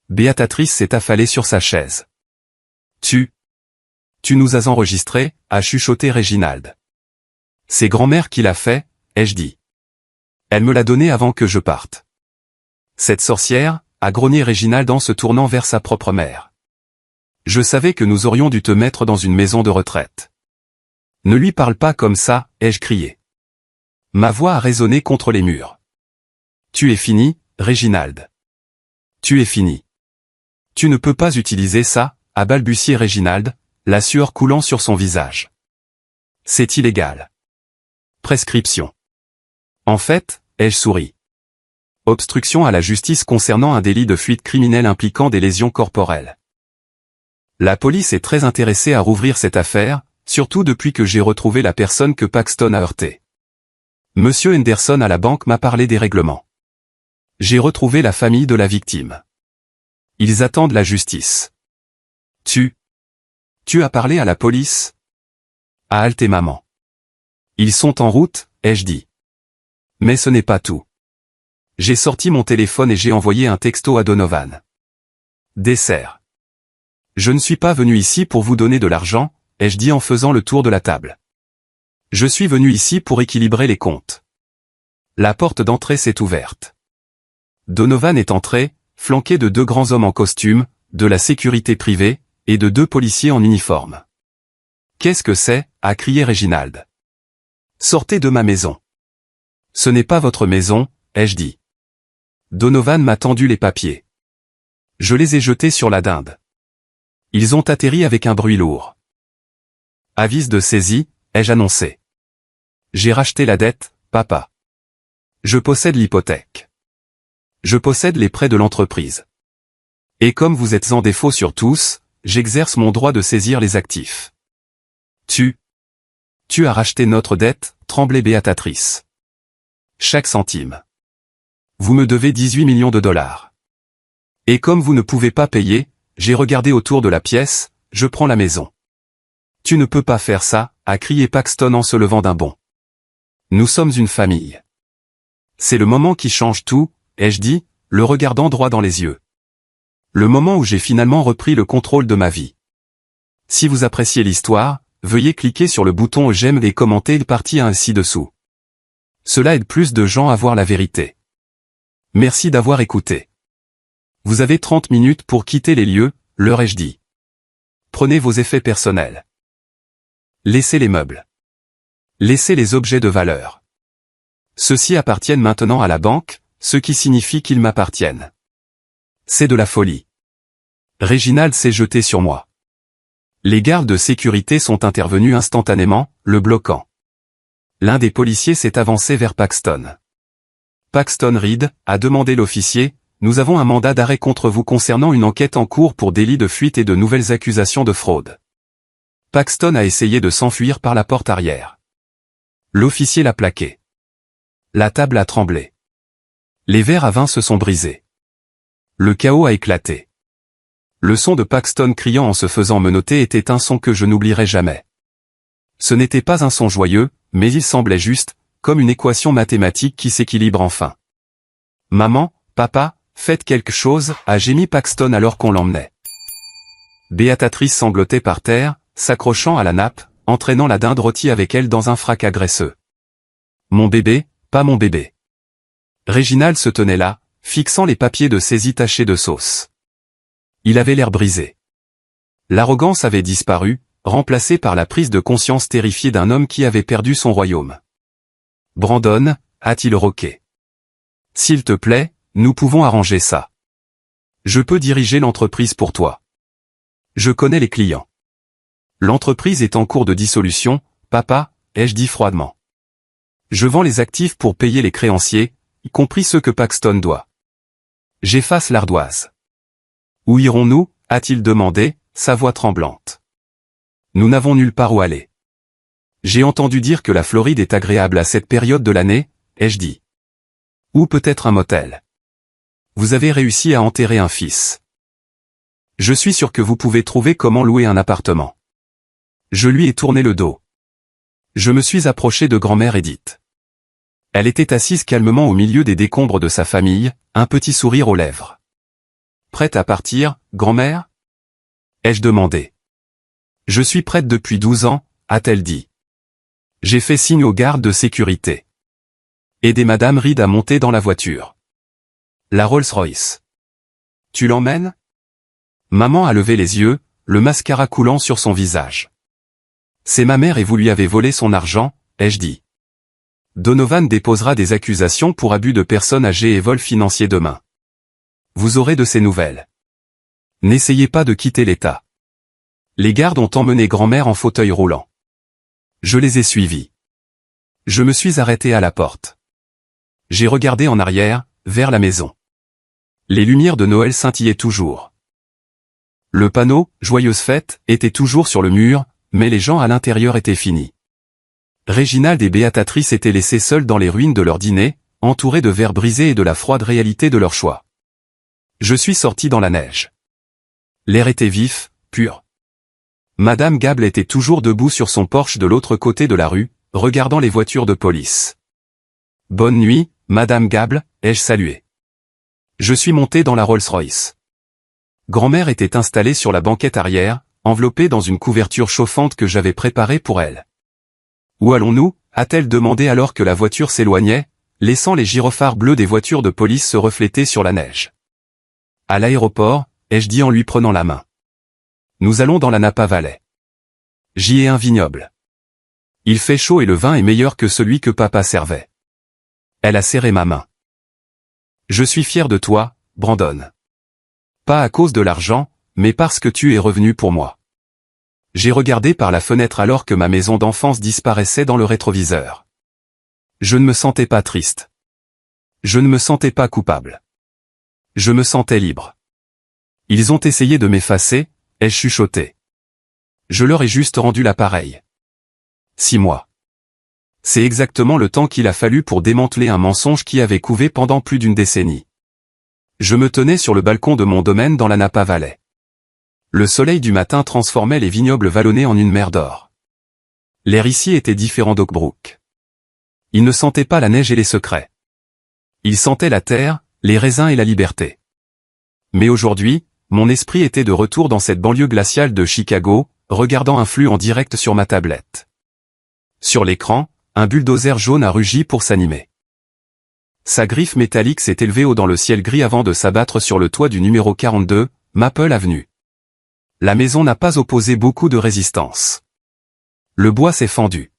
Béatatrice s'est affalée sur sa chaise. Tu nous as enregistrés, a chuchoté Réginald. C'est grand-mère qui l'a fait, ai-je dit. Elle me l'a donné avant que je parte. Cette sorcière, a grogné Réginald en se tournant vers sa propre mère. Je savais que nous aurions dû te mettre dans une maison de retraite. Ne lui parle pas comme ça, ai-je crié. Ma voix a résonné contre les murs. Tu es fini, Réginald. Tu es fini. Tu ne peux pas utiliser ça, a balbutié Réginald, la sueur coulant sur son visage. C'est illégal. Prescription. En fait, ai-je souri. Obstruction à la justice concernant un délit de fuite criminelle impliquant des lésions corporelles. La police est très intéressée à rouvrir cette affaire, surtout depuis que j'ai retrouvé la personne que Paxton a heurtée. Monsieur Henderson à la banque m'a parlé des règlements. J'ai retrouvé la famille de la victime. Ils attendent la justice. Tu as parlé à la police? A halté maman. Ils sont en route, ai-je dit. Mais ce n'est pas tout. J'ai sorti mon téléphone et j'ai envoyé un texto à Donovan. Dessert. Je ne suis pas venu ici pour vous donner de l'argent, ai-je dit en faisant le tour de la table. Je suis venu ici pour équilibrer les comptes. La porte d'entrée s'est ouverte. Donovan est entré, flanqué de 2 grands hommes en costume, de la sécurité privée, et de 2 policiers en uniforme. Qu'est-ce que c'est, a crié Réginald. Sortez de ma maison. Ce n'est pas votre maison, ai-je dit. Donovan m'a tendu les papiers. Je les ai jetés sur la dinde. Ils ont atterri avec un bruit lourd. Avis de saisie, ai-je annoncé. J'ai racheté la dette, papa. Je possède l'hypothèque. Je possède les prêts de l'entreprise. Et comme vous êtes en défaut sur tous, j'exerce mon droit de saisir les actifs. Tu as racheté notre dette, tremblait Béatatrice. Chaque centime. Vous me devez 18 millions de dollars. Et comme vous ne pouvez pas payer, j'ai regardé autour de la pièce, je prends la maison. Tu ne peux pas faire ça, a crié Paxton en se levant d'un bond. Nous sommes une famille. C'est le moment qui change tout, ai-je dit, le regardant droit dans les yeux. Le moment où j'ai finalement repris le contrôle de ma vie. Si vous appréciez l'histoire, veuillez cliquer sur le bouton j'aime et commenter le partie ainsi dessous. Cela aide plus de gens à voir la vérité. Merci d'avoir écouté. Vous avez 30 minutes pour quitter les lieux, leur ai-je dit. Prenez vos effets personnels. Laissez les meubles. Laissez les objets de valeur. Ceux-ci appartiennent maintenant à la banque, ce qui signifie qu'ils m'appartiennent. C'est de la folie. Réginald s'est jeté sur moi. Les gardes de sécurité sont intervenus instantanément, le bloquant. L'un des policiers s'est avancé vers Paxton. Paxton Reed, a demandé l'officier, nous avons un mandat d'arrêt contre vous concernant une enquête en cours pour délit de fuite et de nouvelles accusations de fraude. Paxton a essayé de s'enfuir par la porte arrière. L'officier l'a plaqué. La table a tremblé. Les verres à vin se sont brisés. Le chaos a éclaté. Le son de Paxton criant en se faisant menotter était un son que je n'oublierai jamais. Ce n'était pas un son joyeux, mais il semblait juste, comme une équation mathématique qui s'équilibre enfin. Maman, papa, faites quelque chose, a gémi Paxton alors qu'on l'emmenait. Béatatrice sanglotait par terre, s'accrochant à la nappe, entraînant la dinde rôtie avec elle dans un fracas graisseux. Mon bébé, pas mon bébé. Réginald se tenait là, fixant les papiers de saisie tachés de sauce. Il avait l'air brisé. L'arrogance avait disparu, remplacée par la prise de conscience terrifiée d'un homme qui avait perdu son royaume. Brandon, a-t-il roqué. S'il te plaît, nous pouvons arranger ça. Je peux diriger l'entreprise pour toi. Je connais les clients. L'entreprise est en cours de dissolution, papa, ai-je dit froidement. Je vends les actifs pour payer les créanciers, y compris ceux que Paxton doit. J'efface l'ardoise. Où irons-nous, a-t-il demandé, sa voix tremblante. Nous n'avons nulle part où aller. J'ai entendu dire que la Floride est agréable à cette période de l'année, ai-je dit. Ou peut-être un motel. Vous avez réussi à enterrer un fils. Je suis sûr que vous pouvez trouver comment louer un appartement. Je lui ai tourné le dos. Je me suis approché de grand-mère Edith. Elle était assise calmement au milieu des décombres de sa famille, un petit sourire aux lèvres. Prête à partir, grand-mère? Ai-je demandé. Je suis prête depuis 12 ans, a-t-elle dit. J'ai fait signe aux gardes de sécurité. Aidez Madame Reed à monter dans la voiture. La Rolls-Royce. Tu l'emmènes? Maman a levé les yeux, le mascara coulant sur son visage. C'est ma mère et vous lui avez volé son argent, ai-je dit. Donovan déposera des accusations pour abus de personnes âgées et vol financier demain. Vous aurez de ses nouvelles. N'essayez pas de quitter l'État. Les gardes ont emmené grand-mère en fauteuil roulant. Je les ai suivis. Je me suis arrêté à la porte. J'ai regardé en arrière, vers la maison. Les lumières de Noël scintillaient toujours. Le panneau « Joyeuse fête » était toujours sur le mur, mais les gens à l'intérieur étaient finis. Réginald et Béatatrice étaient laissés seuls dans les ruines de leur dîner, entourés de verres brisés et de la froide réalité de leur choix. Je suis sorti dans la neige. L'air était vif, pur. Madame Gable était toujours debout sur son porche de l'autre côté de la rue, regardant les voitures de police. « Bonne nuit, Madame Gable », ai-je salué. Je suis monté dans la Rolls-Royce. Grand-mère était installée sur la banquette arrière, enveloppée dans une couverture chauffante que j'avais préparée pour elle. « Où allons-nous » a-t-elle demandé alors que la voiture s'éloignait, laissant les gyrophares bleus des voitures de police se refléter sur la neige. « À l'aéroport » ai-je dit en lui prenant la main. « Nous allons dans la Napa Valley. J'y ai un vignoble. Il fait chaud et le vin est meilleur que celui que papa servait. » Elle a serré ma main. « Je suis fier de toi, Brandon. Pas à cause de l'argent, mais parce que tu es revenu pour moi. » J'ai regardé par la fenêtre alors que ma maison d'enfance disparaissait dans le rétroviseur. Je ne me sentais pas triste. Je ne me sentais pas coupable. Je me sentais libre. Ils ont essayé de m'effacer, ai-je chuchoté. Je leur ai juste rendu l'appareil. 6 mois. C'est exactement le temps qu'il a fallu pour démanteler un mensonge qui avait couvé pendant plus d'une décennie. Je me tenais sur le balcon de mon domaine dans la Napa Valley. Le soleil du matin transformait les vignobles vallonnés en une mer d'or. L'air ici était différent d'Oakbrook. Il ne sentait pas la neige et les secrets. Il sentait la terre, les raisins et la liberté. Mais aujourd'hui, mon esprit était de retour dans cette banlieue glaciale de Chicago, regardant un flux en direct sur ma tablette. Sur l'écran, un bulldozer jaune a rugi pour s'animer. Sa griffe métallique s'est élevée haut dans le ciel gris avant de s'abattre sur le toit du numéro 42, Maple Avenue. La maison n'a pas opposé beaucoup de résistance. Le bois s'est fendu.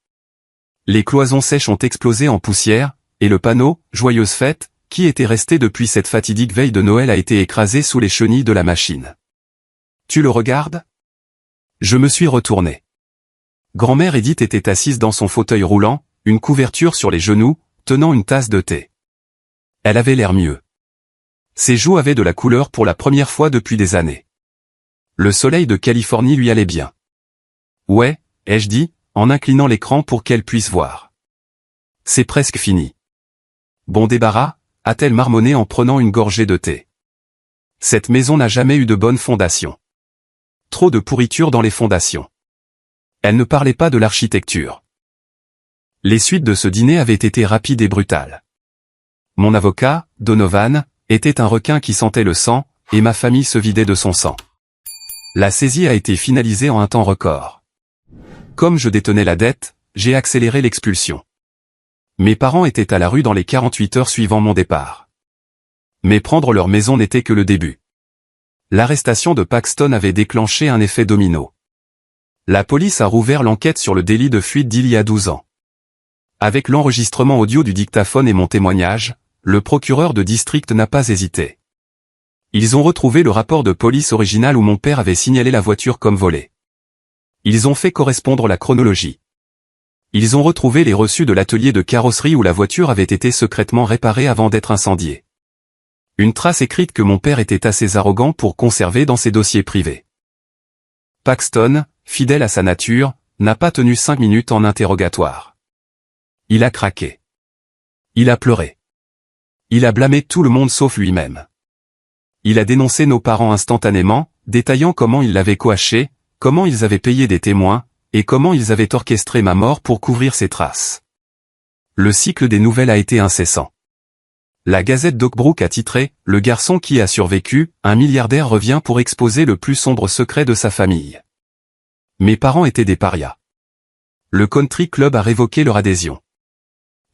Les cloisons sèches ont explosé en poussière, et le panneau « Joyeuse fête », qui était resté depuis cette fatidique veille de Noël a été écrasé sous les chenilles de la machine. « Tu le regardes ?» Je me suis retourné. Grand-mère Edith était assise dans son fauteuil roulant, une couverture sur les genoux, tenant une tasse de thé. Elle avait l'air mieux. Ses joues avaient de la couleur pour la première fois depuis des années. Le soleil de Californie lui allait bien. « Ouais », ai-je dit, en inclinant l'écran pour qu'elle puisse voir. « C'est presque fini. »« Bon débarras » a-t-elle marmonné en prenant une gorgée de thé. Cette maison n'a jamais eu de bonne fondation. Trop de pourriture dans les fondations. Elle ne parlait pas de l'architecture. Les suites de ce dîner avaient été rapides et brutales. Mon avocat, Donovan, était un requin qui sentait le sang, et ma famille se vidait de son sang. La saisie a été finalisée en un temps record. Comme je détenais la dette, j'ai accéléré l'expulsion. Mes parents étaient à la rue dans les 48 heures suivant mon départ. Mais prendre leur maison n'était que le début. L'arrestation de Paxton avait déclenché un effet domino. La police a rouvert l'enquête sur le délit de fuite d'il y a 12 ans. Avec l'enregistrement audio du dictaphone et mon témoignage, le procureur de district n'a pas hésité. Ils ont retrouvé le rapport de police original où mon père avait signalé la voiture comme volée. Ils ont fait correspondre la chronologie. Ils ont retrouvé les reçus de l'atelier de carrosserie où la voiture avait été secrètement réparée avant d'être incendiée. Une trace écrite que mon père était assez arrogant pour conserver dans ses dossiers privés. Paxton, fidèle à sa nature, n'a pas tenu 5 minutes en interrogatoire. Il a craqué. Il a pleuré. Il a blâmé tout le monde sauf lui-même. Il a dénoncé nos parents instantanément, détaillant comment ils l'avaient coaché, comment ils avaient payé des témoins, et comment ils avaient orchestré ma mort pour couvrir ses traces. Le cycle des nouvelles a été incessant. La Gazette d'Oakbrook a titré « Le garçon qui a survécu, un milliardaire revient pour exposer le plus sombre secret de sa famille ». Mes parents étaient des parias. Le Country Club a révoqué leur adhésion.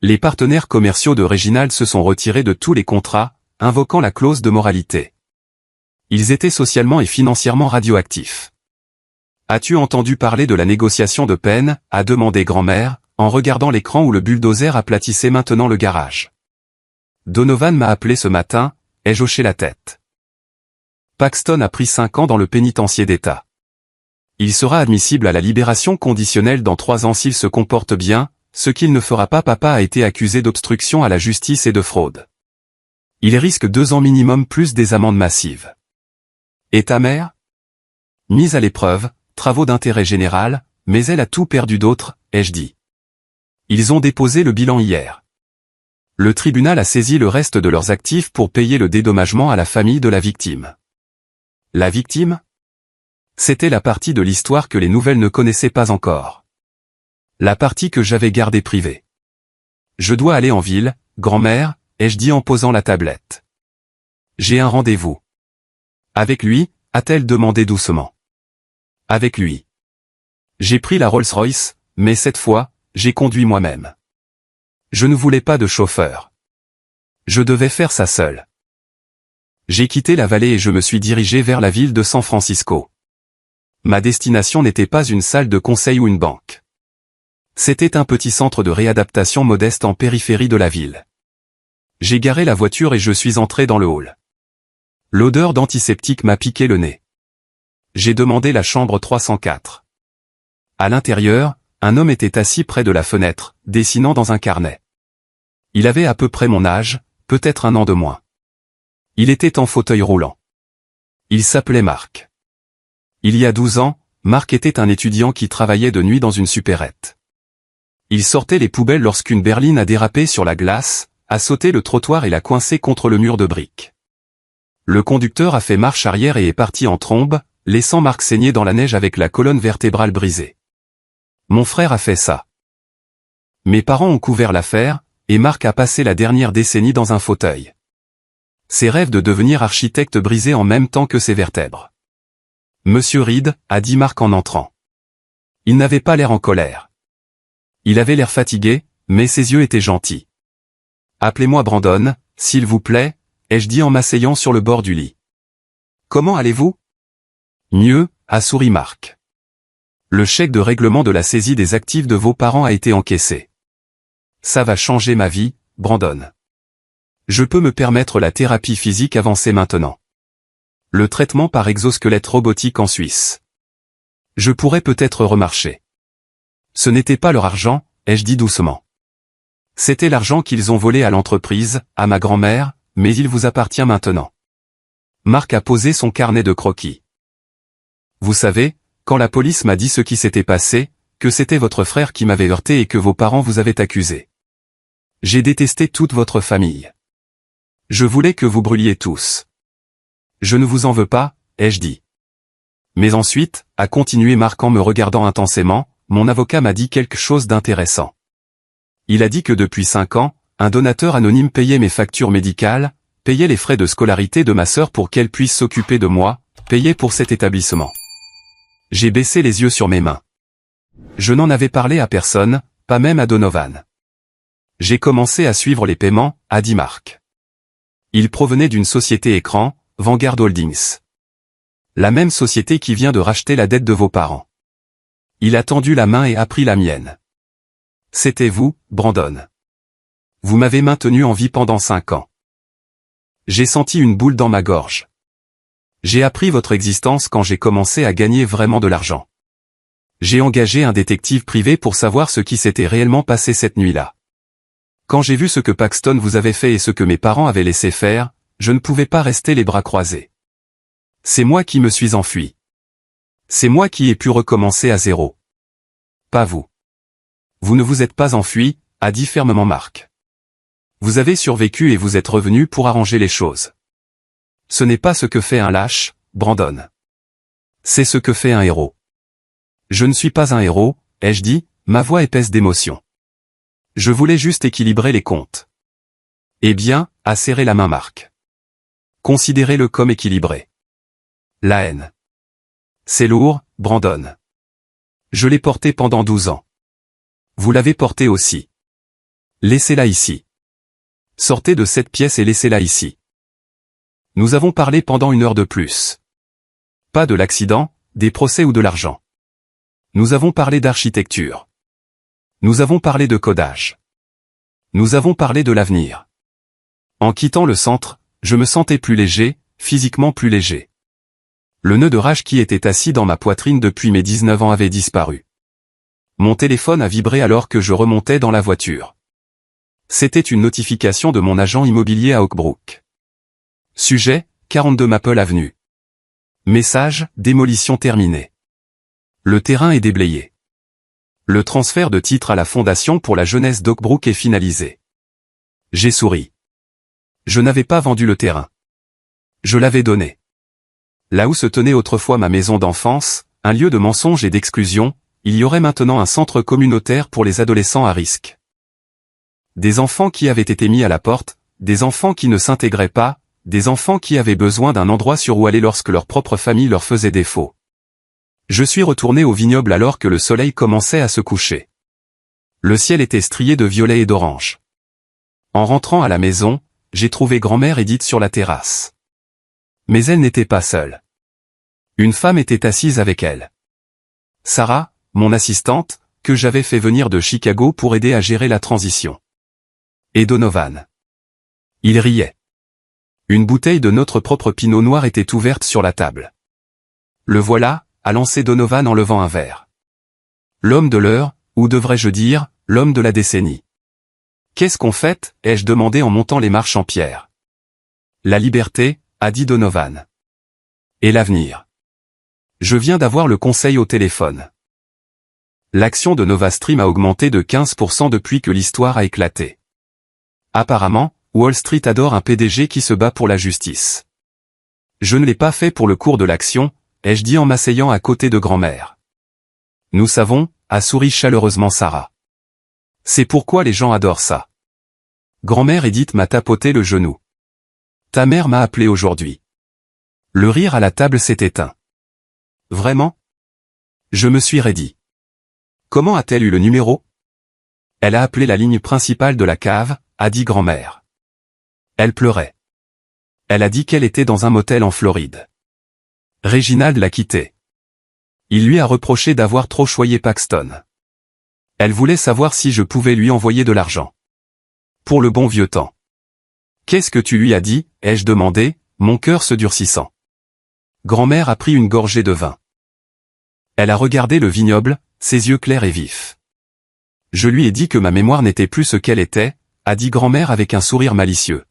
Les partenaires commerciaux de Reginald se sont retirés de tous les contrats, invoquant la clause de moralité. Ils étaient socialement et financièrement radioactifs. As-tu entendu parler de la négociation de peine, a demandé grand-mère, en regardant l'écran où le bulldozer aplatissait maintenant le garage. Donovan m'a appelé ce matin, ai-je hoché la tête. Paxton a pris 5 ans dans le pénitencier d'État. Il sera admissible à la libération conditionnelle dans 3 ans s'il se comporte bien, ce qu'il ne fera pas. Papa a été accusé d'obstruction à la justice et de fraude. Il risque 2 ans minimum plus des amendes massives. Et ta mère? Mise à l'épreuve, travaux d'intérêt général, mais elle a tout perdu d'autre, ai-je dit. Ils ont déposé le bilan hier. Le tribunal a saisi le reste de leurs actifs pour payer le dédommagement à la famille de la victime. La victime? C'était la partie de l'histoire que les nouvelles ne connaissaient pas encore. La partie que j'avais gardée privée. Je dois aller en ville, grand-mère, ai-je dit en posant la tablette. J'ai un rendez-vous. Avec lui, a-t-elle demandé doucement. Avec lui. J'ai pris la Rolls-Royce, mais cette fois, j'ai conduit moi-même. Je ne voulais pas de chauffeur. Je devais faire ça seul. J'ai quitté la vallée et je me suis dirigé vers la ville de San Francisco. Ma destination n'était pas une salle de conseil ou une banque. C'était un petit centre de réadaptation modeste en périphérie de la ville. J'ai garé la voiture et je suis entré dans le hall. L'odeur d'antiseptique m'a piqué le nez. J'ai demandé la chambre 304. À l'intérieur, un homme était assis près de la fenêtre, dessinant dans un carnet. Il avait à peu près mon âge, peut-être 1 an de moins. Il était en fauteuil roulant. Il s'appelait Marc. Il y a 12 ans, Marc était un étudiant qui travaillait de nuit dans une supérette. Il sortait les poubelles lorsqu'une berline a dérapé sur la glace, a sauté le trottoir et l'a coincé contre le mur de briques. Le conducteur a fait marche arrière et est parti en trombe, laissant Marc saigner dans la neige avec la colonne vertébrale brisée. Mon frère a fait ça. Mes parents ont couvert l'affaire, et Marc a passé la dernière décennie dans un fauteuil. Ses rêves de devenir architecte brisaient en même temps que ses vertèbres. Monsieur Reed, a dit Marc en entrant. Il n'avait pas l'air en colère. Il avait l'air fatigué, mais ses yeux étaient gentils. Appelez-moi Brandon, s'il vous plaît, ai-je dit en m'asseyant sur le bord du lit. Comment allez-vous? Mieux, a souri Marc. Le chèque de règlement de la saisie des actifs de vos parents a été encaissé. Ça va changer ma vie, Brandon. Je peux me permettre la thérapie physique avancée maintenant. Le traitement par exosquelette robotique en Suisse. Je pourrais peut-être remarcher. Ce n'était pas leur argent, ai-je dit doucement. C'était l'argent qu'ils ont volé à l'entreprise, à ma grand-mère, mais il vous appartient maintenant. Marc a posé son carnet de croquis. Vous savez, quand la police m'a dit ce qui s'était passé, que c'était votre frère qui m'avait heurté et que vos parents vous avaient accusé. J'ai détesté toute votre famille. Je voulais que vous brûliez tous. Je ne vous en veux pas, ai-je dit. Mais ensuite, a continué Marc en me regardant intensément, mon avocat m'a dit quelque chose d'intéressant. Il a dit que depuis 5 ans, un donateur anonyme payait mes factures médicales, payait les frais de scolarité de ma sœur pour qu'elle puisse s'occuper de moi, payait pour cet établissement. J'ai baissé les yeux sur mes mains. Je n'en avais parlé à personne, pas même à Donovan. J'ai commencé à suivre les paiements, a dit Mark. Ils provenaient d'une société écran, Vanguard Holdings. La même société qui vient de racheter la dette de vos parents. Il a tendu la main et a pris la mienne. C'était vous, Brandon. Vous m'avez maintenu en vie pendant 5 ans. J'ai senti une boule dans ma gorge. J'ai appris votre existence quand j'ai commencé à gagner vraiment de l'argent. J'ai engagé un détective privé pour savoir ce qui s'était réellement passé cette nuit-là. Quand j'ai vu ce que Paxton vous avait fait et ce que mes parents avaient laissé faire, je ne pouvais pas rester les bras croisés. C'est moi qui me suis enfui. C'est moi qui ai pu recommencer à zéro. Pas vous. Vous ne vous êtes pas enfui, a dit fermement Mark. Vous avez survécu et vous êtes revenu pour arranger les choses. Ce n'est pas ce que fait un lâche, Brandon. C'est ce que fait un héros. Je ne suis pas un héros, ai-je dit, ma voix épaisse d'émotion. Je voulais juste équilibrer les comptes. Eh bien, a serré la main Mark. Considérez-le comme équilibré. La haine. C'est lourd, Brandon. Je l'ai porté pendant 12 ans. Vous l'avez porté aussi. Laissez-la ici. Sortez de cette pièce et laissez-la ici. Nous avons parlé pendant 1 heure de plus. Pas de l'accident, des procès ou de l'argent. Nous avons parlé d'architecture. Nous avons parlé de codage. Nous avons parlé de l'avenir. En quittant le centre, je me sentais plus léger, physiquement plus léger. Le nœud de rage qui était assis dans ma poitrine depuis mes 19 ans avait disparu. Mon téléphone a vibré alors que je remontais dans la voiture. C'était une notification de mon agent immobilier à Oakbrook. Sujet, 42 Maple Avenue. Message, démolition terminée. Le terrain est déblayé. Le transfert de titre à la Fondation pour la jeunesse d'Oakbrook est finalisé. J'ai souri. Je n'avais pas vendu le terrain. Je l'avais donné. Là où se tenait autrefois ma maison d'enfance, un lieu de mensonge et d'exclusion, il y aurait maintenant un centre communautaire pour les adolescents à risque. Des enfants qui avaient été mis à la porte, des enfants qui ne s'intégraient pas, des enfants qui avaient besoin d'un endroit sur où aller lorsque leur propre famille leur faisait défaut. Je suis retourné au vignoble alors que le soleil commençait à se coucher. Le ciel était strié de violet et d'orange. En rentrant à la maison, j'ai trouvé grand-mère Edith sur la terrasse. Mais elle n'était pas seule. Une femme était assise avec elle. Sarah, mon assistante, que j'avais fait venir de Chicago pour aider à gérer la transition. Et Donovan. Il riait. Une bouteille de notre propre pinot noir était ouverte sur la table. Le voilà, a lancé Donovan en levant un verre. L'homme de l'heure, ou devrais-je dire, l'homme de la décennie. Qu'est-ce qu'on fait, ai-je demandé en montant les marches en pierre. La liberté, a dit Donovan. Et l'avenir. Je viens d'avoir le conseil au téléphone. L'action de NovaStream a augmenté de 15% depuis que l'histoire a éclaté. Apparemment, Wall Street adore un PDG qui se bat pour la justice. Je ne l'ai pas fait pour le cours de l'action, ai-je dit en m'asseyant à côté de grand-mère. Nous savons, a souri chaleureusement Sarah. C'est pourquoi les gens adorent ça. Grand-mère Edith m'a tapoté le genou. Ta mère m'a appelé aujourd'hui. Le rire à la table s'est éteint. Vraiment? Je me suis raidi. Comment a-t-elle eu le numéro? Elle a appelé la ligne principale de la cave, a dit grand-mère. Elle pleurait. Elle a dit qu'elle était dans un motel en Floride. Reginald l'a quittée. Il lui a reproché d'avoir trop choyé Paxton. Elle voulait savoir si je pouvais lui envoyer de l'argent. Pour le bon vieux temps. Qu'est-ce que tu lui as dit, ai-je demandé, mon cœur se durcissant. Grand-mère a pris une gorgée de vin. Elle a regardé le vignoble, ses yeux clairs et vifs. Je lui ai dit que ma mémoire n'était plus ce qu'elle était, a dit grand-mère avec un sourire malicieux.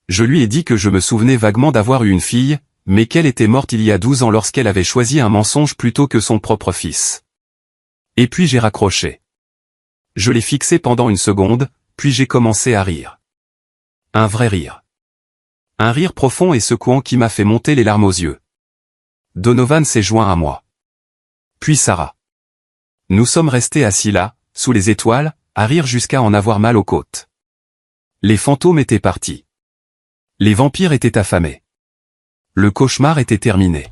Je lui ai dit que je me souvenais vaguement d'avoir eu une fille, mais qu'elle était morte il y a 12 ans lorsqu'elle avait choisi un mensonge plutôt que son propre fils. Et puis j'ai raccroché. Je l'ai fixé pendant une seconde, puis j'ai commencé à rire. Un vrai rire. Un rire profond et secouant qui m'a fait monter les larmes aux yeux. Donovan s'est joint à moi. Puis Sarah. Nous sommes restés assis là, sous les étoiles, à rire jusqu'à en avoir mal aux côtes. Les fantômes étaient partis. Les vampires étaient affamés. Le cauchemar était terminé.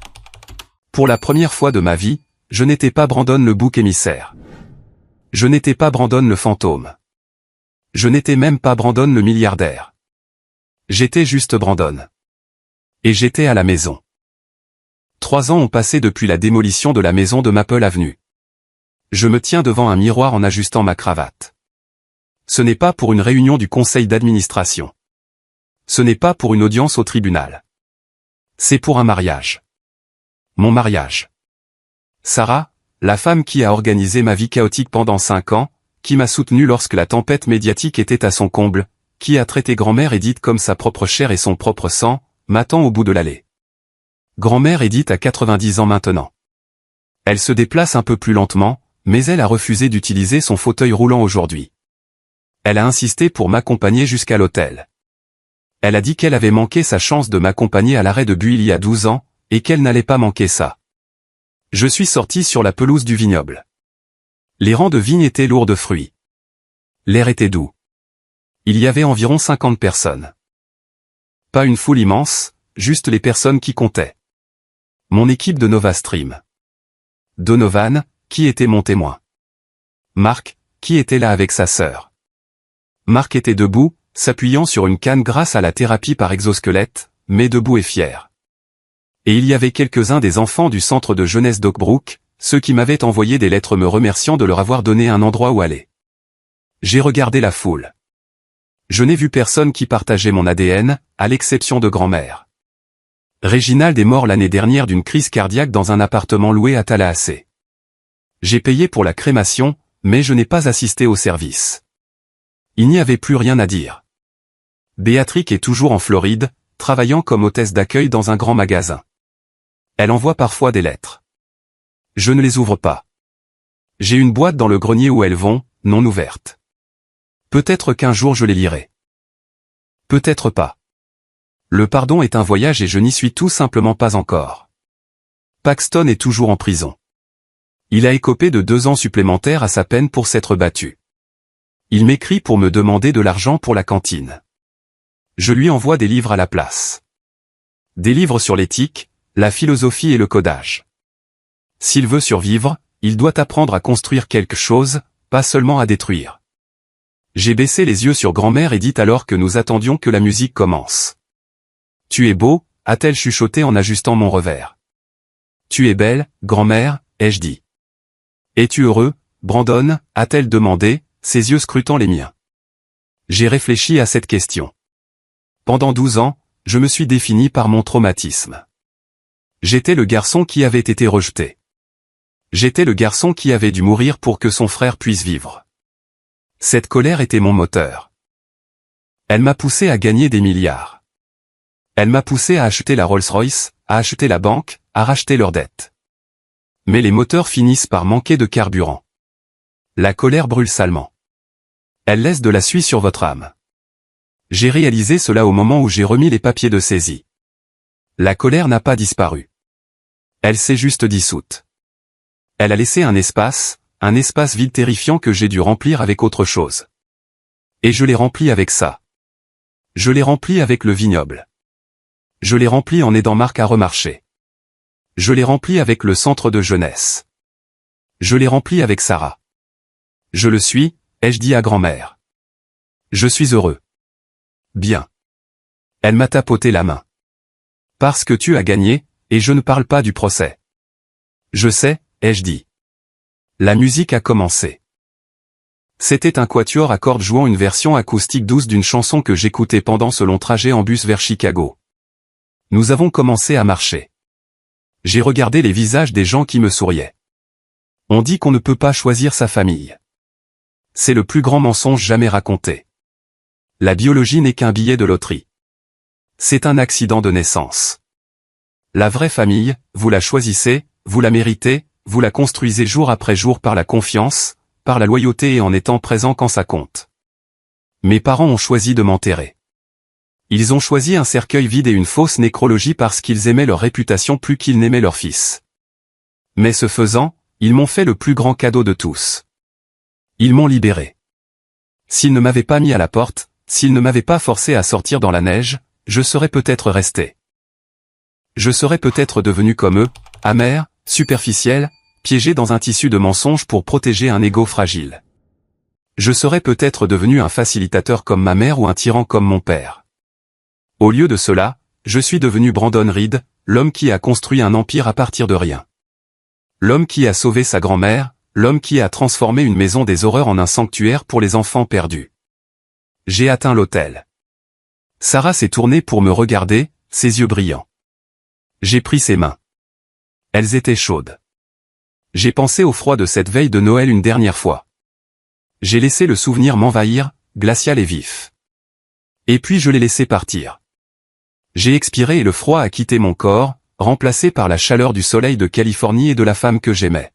Pour la première fois de ma vie, je n'étais pas Brandon le bouc émissaire. Je n'étais pas Brandon le fantôme. Je n'étais même pas Brandon le milliardaire. J'étais juste Brandon. Et j'étais à la maison. 3 ans ont passé depuis la démolition de la maison de Maple Avenue. Je me tiens devant un miroir en ajustant ma cravate. Ce n'est pas pour une réunion du conseil d'administration. Ce n'est pas pour une audience au tribunal. C'est pour un mariage. Mon mariage. Sarah, la femme qui a organisé ma vie chaotique pendant 5 ans, qui m'a soutenu lorsque la tempête médiatique était à son comble, qui a traité grand-mère Edith comme sa propre chair et son propre sang, m'attend au bout de l'allée. Grand-mère Edith a 90 ans maintenant. Elle se déplace un peu plus lentement, mais elle a refusé d'utiliser son fauteuil roulant aujourd'hui. Elle a insisté pour m'accompagner jusqu'à l'hôtel. Elle a dit qu'elle avait manqué sa chance de m'accompagner à l'arrêt de bus il y a 12 ans, et qu'elle n'allait pas manquer ça. Je suis sorti sur la pelouse du vignoble. Les rangs de vignes étaient lourds de fruits. L'air était doux. Il y avait environ 50 personnes. Pas une foule immense, juste les personnes qui comptaient. Mon équipe de Nova Stream. Donovan, qui était mon témoin. Marc, qui était là avec sa sœur. Marc était debout, s'appuyant sur une canne grâce à la thérapie par exosquelette, mais debout et fier. Et il y avait quelques-uns des enfants du centre de jeunesse d'Oakbrook, ceux qui m'avaient envoyé des lettres me remerciant de leur avoir donné un endroit où aller. J'ai regardé la foule. Je n'ai vu personne qui partageait mon ADN, à l'exception de grand-mère. Réginald est mort l'année dernière d'une crise cardiaque dans un appartement loué à Tallahassee. J'ai payé pour la crémation, mais je n'ai pas assisté au service. Il n'y avait plus rien à dire. Béatrice est toujours en Floride, travaillant comme hôtesse d'accueil dans un grand magasin. Elle envoie parfois des lettres. Je ne les ouvre pas. J'ai une boîte dans le grenier où elles vont, non ouverte. Peut-être qu'un jour je les lirai. Peut-être pas. Le pardon est un voyage et je n'y suis tout simplement pas encore. Paxton est toujours en prison. Il a écopé de 2 ans supplémentaires à sa peine pour s'être battu. Il m'écrit pour me demander de l'argent pour la cantine. Je lui envoie des livres à la place. Des livres sur l'éthique, la philosophie et le codage. S'il veut survivre, il doit apprendre à construire quelque chose, pas seulement à détruire. J'ai baissé les yeux sur grand-mère et dit alors que nous attendions que la musique commence. « Tu es beau » a-t-elle chuchoté en ajustant mon revers. « Tu es belle, grand-mère » ai-je dit. « Es-tu heureux, Brandon » a-t-elle demandé, ses yeux scrutant les miens. J'ai réfléchi à cette question. Pendant 12 ans, je me suis défini par mon traumatisme. J'étais le garçon qui avait été rejeté. J'étais le garçon qui avait dû mourir pour que son frère puisse vivre. Cette colère était mon moteur. Elle m'a poussé à gagner des milliards. Elle m'a poussé à acheter la Rolls-Royce, à acheter la banque, à racheter leurs dettes. Mais les moteurs finissent par manquer de carburant. La colère brûle salement. Elle laisse de la suie sur votre âme. J'ai réalisé cela au moment où j'ai remis les papiers de saisie. La colère n'a pas disparu. Elle s'est juste dissoute. Elle a laissé un espace vide terrifiant que j'ai dû remplir avec autre chose. Et je l'ai rempli avec ça. Je l'ai rempli avec le vignoble. Je l'ai rempli en aidant Marc à remarcher. Je l'ai rempli avec le centre de jeunesse. Je l'ai rempli avec Sarah. Je le suis, ai-je dit à grand-mère. Je suis heureux. Bien. Elle m'a tapoté la main. Parce que tu as gagné, et je ne parle pas du procès. Je sais, ai-je dit. La musique a commencé. C'était un quatuor à cordes jouant une version acoustique douce d'une chanson que j'écoutais pendant ce long trajet en bus vers Chicago. Nous avons commencé à marcher. J'ai regardé les visages des gens qui me souriaient. On dit qu'on ne peut pas choisir sa famille. C'est le plus grand mensonge jamais raconté. La biologie n'est qu'un billet de loterie. C'est un accident de naissance. La vraie famille, vous la choisissez, vous la méritez, vous la construisez jour après jour par la confiance, par la loyauté et en étant présent quand ça compte. Mes parents ont choisi de m'enterrer. Ils ont choisi un cercueil vide et une fausse nécrologie parce qu'ils aimaient leur réputation plus qu'ils n'aimaient leur fils. Mais ce faisant, ils m'ont fait le plus grand cadeau de tous. Ils m'ont libéré. S'il ne m'avait pas mis à la porte, s'il ne m'avait pas forcé à sortir dans la neige, je serais peut-être resté. Je serais peut-être devenu comme eux, amer, superficiel, piégé dans un tissu de mensonges pour protéger un ego fragile. Je serais peut-être devenu un facilitateur comme ma mère ou un tyran comme mon père. Au lieu de cela, je suis devenu Brandon Reed, l'homme qui a construit un empire à partir de rien. L'homme qui a sauvé sa grand-mère, l'homme qui a transformé une maison des horreurs en un sanctuaire pour les enfants perdus. J'ai atteint l'autel. Sarah s'est tournée pour me regarder, ses yeux brillants. J'ai pris ses mains. Elles étaient chaudes. J'ai pensé au froid de cette veille de Noël une dernière fois. J'ai laissé le souvenir m'envahir, glacial et vif. Et puis je l'ai laissé partir. J'ai expiré et le froid a quitté mon corps, remplacé par la chaleur du soleil de Californie et de la femme que j'aimais.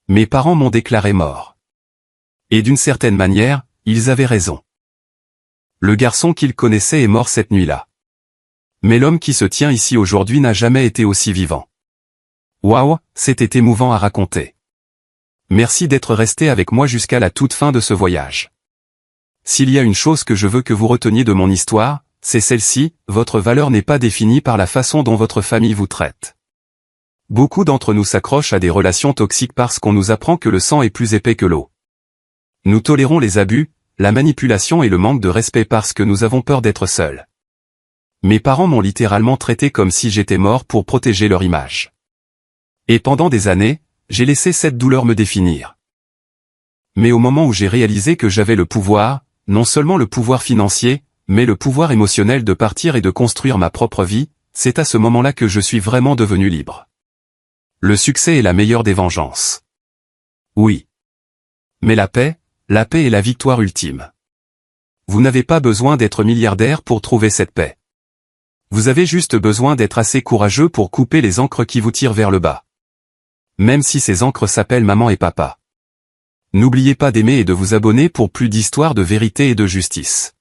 Mes parents m'ont déclaré mort. Et d'une certaine manière, ils avaient raison. Le garçon qu'ils connaissaient est mort cette nuit-là. Mais l'homme qui se tient ici aujourd'hui n'a jamais été aussi vivant. Waouh, c'était émouvant à raconter. Merci d'être resté avec moi jusqu'à la toute fin de ce voyage. S'il y a une chose que je veux que vous reteniez de mon histoire, c'est celle-ci, votre valeur n'est pas définie par la façon dont votre famille vous traite. Beaucoup d'entre nous s'accrochent à des relations toxiques parce qu'on nous apprend que le sang est plus épais que l'eau. Nous tolérons les abus, la manipulation et le manque de respect parce que nous avons peur d'être seuls. Mes parents m'ont littéralement traité comme si j'étais mort pour protéger leur image. Et pendant des années, j'ai laissé cette douleur me définir. Mais au moment où j'ai réalisé que j'avais le pouvoir, non seulement le pouvoir financier, mais le pouvoir émotionnel de partir et de construire ma propre vie, c'est à ce moment-là que je suis vraiment devenu libre. Le succès est la meilleure des vengeances. Oui. Mais la paix est la victoire ultime. Vous n'avez pas besoin d'être milliardaire pour trouver cette paix. Vous avez juste besoin d'être assez courageux pour couper les ancres qui vous tirent vers le bas. Même si ces ancres s'appellent maman et papa. N'oubliez pas d'aimer et de vous abonner pour plus d'histoires de vérité et de justice.